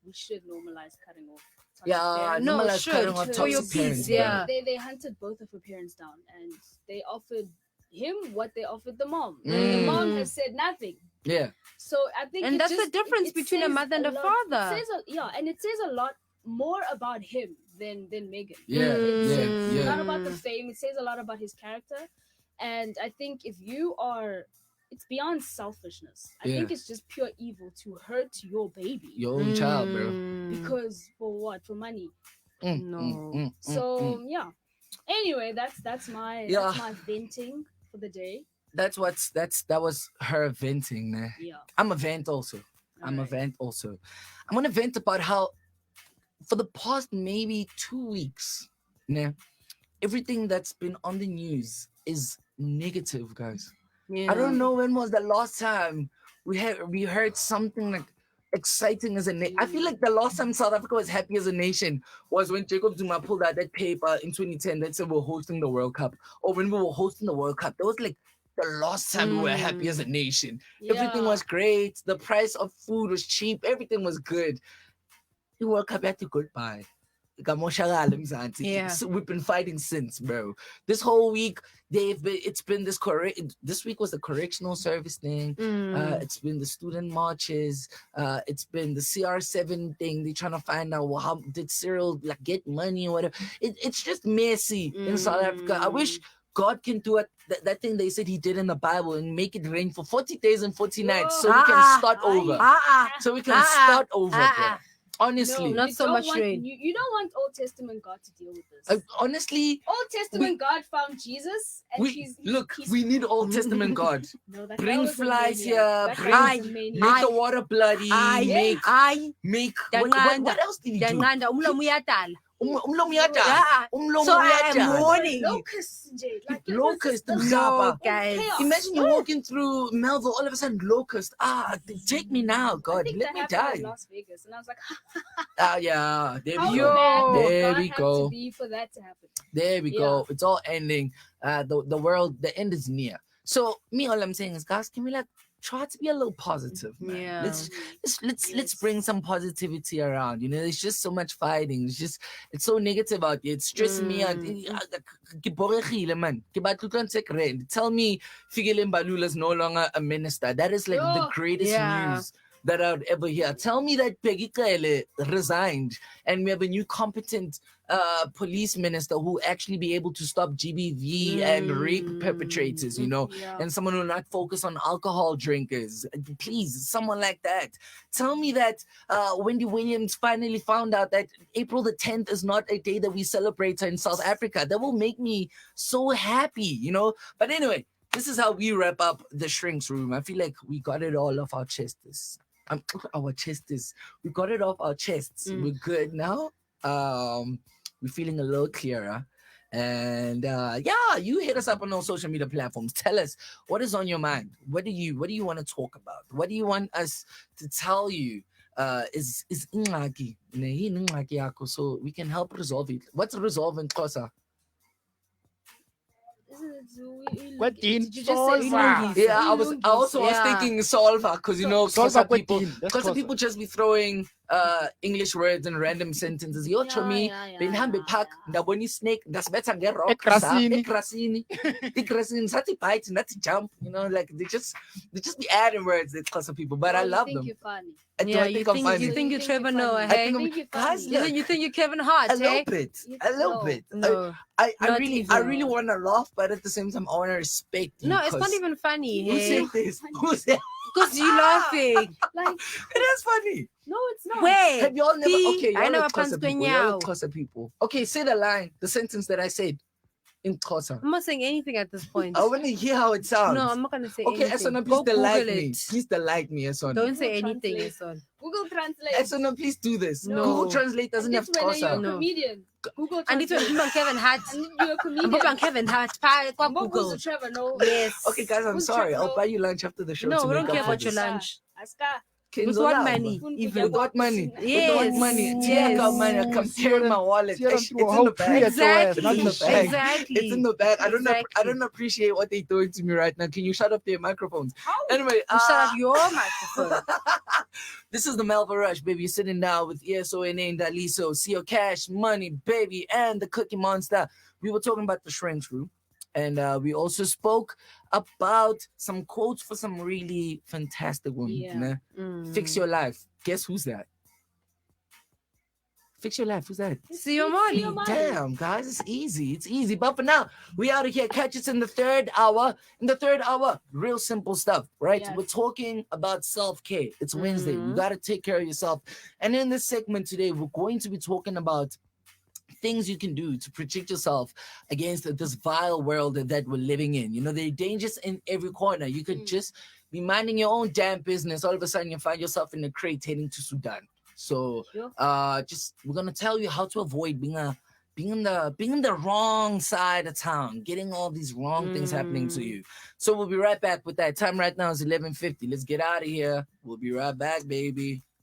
S5: we should normalize cutting off. toxic
S3: Yeah,
S5: parents.
S4: No,
S3: normalize
S4: should,
S3: cutting off
S4: for your
S3: toxic
S4: peace,
S3: parents,
S4: yeah.
S5: They hunted both of her parents down, and they offered him what they offered the mom.
S3: Mm.
S5: The mom has said nothing.
S3: Yeah,
S5: So I think
S4: And
S5: it
S4: that's the
S5: just-
S4: difference
S5: it
S4: between a
S5: says
S4: mother and a
S5: lot-
S4: father.
S5: It says and it says a lot more about him than Megan.
S3: yeah,
S5: It's
S3: yeah.
S5: not about the fame. It says a lot about his character, and I think if you are, it's beyond selfishness. I think
S3: Yeah.
S5: it's just pure evil to hurt your baby
S3: Your own child, bro.
S4: Mm.
S5: because for what? For money.
S4: No.
S5: So yeah. Anyway, that's my
S3: Yeah.
S5: that's my venting for the day.
S3: that was her venting, man.
S5: Yeah.
S3: I'm a vent also. I'm a
S5: Alright.
S3: vent also. I'm gonna vent about how for the past maybe 2 weeks, nah, everything that's been on the news is negative, guys.
S4: Yeah.
S3: I don't know when was the last time we heard something like exciting as a nation. I feel like the last time South Africa was happy as a nation was when Jacob Zuma pulled out that paper in 2010 that said we're hosting the World Cup, or when we were hosting the World Cup. That was like the last time we were happy as a nation. Everything
S5: Yeah.
S3: was great. The price of food was cheap. Everything was good. The World Cup had to goodbye.
S4: Yeah.
S3: So we've been fighting since, bro. This whole week it's been this week was the correctional service thing. It's been the student marches. It's been the CR7 thing. They're trying to find out how did Cyril like get money or whatever. It's just messy in South Africa. I wish God can do it. That thing they said he did in the Bible and make it rain for 40 days and 40 nights so we can start over. So we can start over, bro. Honestly.
S4: Not
S5: you
S4: so
S5: don't
S4: much
S5: want,
S4: rain.
S5: You don't want Old Testament God to deal with this.
S3: Honestly,
S5: Old Testament God found Jesus, and he's
S3: we need Old Testament God.
S5: No, that
S3: Bring
S5: guy was a
S3: flies
S5: maniac.
S3: here,
S5: That
S3: bring-
S5: guy was a maniac.
S3: Make the water bloody. Make what else did he do? Umlomo uyadala. Umlomo
S4: So I am
S3: uyadala.
S4: warning you.
S5: Locusts, Jay. Like, it was
S3: Locust,
S5: just-
S3: Mzaba.
S4: guys.
S5: chaos.
S3: Imagine you're walking through Melville, all of a sudden locust. Take me now,
S5: I
S3: God.
S5: think
S3: Let
S5: that
S3: me
S5: happened in
S3: die.
S5: Las Vegas, and I was like,
S3: Yeah, there
S5: how
S3: we
S4: Yo.
S3: go.
S5: bad does
S3: There
S5: God
S3: we
S5: have
S3: go.
S5: to be for that to happen?
S3: There we
S5: Yeah.
S3: go. It's all ending. The world, the end is near. So me, all I'm saying is, guys, can we like try to be a little positive, man?
S4: Yeah.
S3: Let's bring some positivity around. You know, there's just so much fighting. It's so negative out there. It's stressing me out. Ke boregile, man. Ke batla utlwa ntse ke rent. Tell me Fikile Mbalula is no longer a minister. That is like the
S5: Yo.
S3: greatest
S4: Yeah.
S3: news that I would ever hear. Tell me that Peggy Kele resigned and we have a new competent police minister who actually be able to stop GBV and rape perpetrators, you know,
S5: Yeah.
S3: and someone who will not focus on alcohol drinkers. Please, someone like that. Tell me that Wendy Williams finally found out that April the 10th is not a day that we celebrate in South Africa. That will make me so happy, you know. But anyway, this is how we wrap up the Shrinks Room. I feel like we got it all off our chests. We got it off our chests. We're good now. We're feeling a little clearer. And yeah, you hit us up on those social media platforms. Tell us what is on your mind. What do you want to talk about? What do you want us to tell you? Is ingxaki yini ingxaki yakho, so we can help resolve it. What's resolve in Xhosa?
S7: What
S5: Did
S7: in
S5: you just say
S7: Solva?
S3: Yeah, I also was
S4: Yeah.
S3: thinking solver because you know
S7: Solva
S3: Xhosa people,
S7: kwetin, that's
S3: Xhosa
S7: Xhosa.
S3: people just be throwing English words and random sentences. Yo, chomi, benhambe park, ndaboni snake, dasbetha ngerock,
S8: Ekrasini.
S3: ekrasini, sati bite, nati jump. You know, like they just be adding words. They class of people, but I love them.
S5: You're funny.
S3: I do
S4: Yeah,
S3: I
S4: you
S3: think I'm
S4: think
S3: funny.
S4: you think you're Trevor Noah,
S3: I
S4: hey?
S3: think
S5: you're
S3: guys,
S5: funny.
S3: look,
S4: You think you're Kevin Hart,
S3: a little
S4: hey?
S3: bit,
S5: You
S3: a little
S5: know.
S3: bit.
S4: No.
S3: I
S4: Not
S3: really
S4: even.
S3: want to laugh, but at the same time, I want to respect you.
S4: No, it's not
S3: 'cause
S4: even funny,
S3: Who
S4: hey?
S3: said this? Who said?
S4: Because you laughing.
S5: Like,
S3: It is funny.
S5: no, it's not.
S4: Wait.
S3: Have y'all never? Okay,
S4: I
S3: y'all
S4: know
S3: are
S4: a
S3: Xhosa people. Y'all are Xhosa people. Okay, say the line, the sentence that I said in Xhosa.
S4: I'm not saying anything at this point.
S3: I want to hear how it sounds.
S4: No, I'm not gonna say
S3: Okay,
S4: anything.
S3: Esona,
S4: Go
S3: please delight
S4: Google
S3: me.
S4: it.
S3: Please delight me, Esona.
S4: Don't say
S5: Google
S4: anything,
S5: Translate.
S4: Eson.
S5: Google Translate.
S3: Esona, please do this.
S4: No.
S3: Google Translate doesn't have
S5: And this when you're a
S3: Xhosa.
S4: No.
S5: comedian. Google
S4: I need to
S5: Translate.
S4: remember Kevin Hart.
S5: And you're a
S4: I'm
S5: comedian.
S4: on Kevin Hart. Kwa
S5: What
S4: Google.
S5: was Trevor? No.
S4: Yes.
S3: Okay, guys, I'm
S5: Who's
S3: sorry. I'll
S5: Trevor?
S3: buy you lunch after the show.
S4: No,
S3: to
S4: we
S3: make
S4: don't
S3: up
S4: care
S3: for
S4: about your
S3: this.
S4: lunch.
S5: Aska.
S4: With
S3: Kenzo
S4: what
S3: Lava.
S4: money? Even.
S3: With what money?
S4: Yes.
S3: With what money?
S4: Yes.
S3: Check out money. I come
S8: See you
S3: carry my
S8: then.
S3: wallet.
S8: See you then
S3: It's
S8: to
S3: in
S8: a whole
S3: the bag.
S8: create your ass,
S3: It's
S8: not
S3: in
S8: to
S3: the
S8: shame.
S3: bag.
S4: Exactly.
S3: It's in the bag. I
S4: Exactly.
S3: don't appreciate what they're doing to me right now. Can you shut up their microphones? Anyway,
S4: You shut up your microphone.
S3: this is the Melville Rush, baby. You're sitting down with Esona and Daliso, Siyo Cash, Money, baby, and the Cookie Monster. We were talking about the shrink through. And we also spoke about some quotes for some really fantastic women.
S5: Yeah.
S3: Né? Fix your life. Guess who's that? Fix your life. Who's that?
S4: See your money.
S3: Damn, guys, it's easy. It's easy. But for now, we out of here. Catch us in the third hour. In the third hour, real simple stuff, right?
S5: Yes.
S3: We're talking about self-care. It's Wednesday. You got to take care of yourself. And in this segment today, we're going to be talking about things you can do to protect yourself against this vile world that we're living in. You know, there are dangers in every corner. You could just be minding your own damn business. All of a sudden, you find yourself in a crate heading to Sudan. So, we're gonna tell you how to avoid being in the wrong side of town, getting all these wrong things happening to you. So we'll be right back with that. Time right now is 11:50. Let's get out of here. We'll be right back, baby.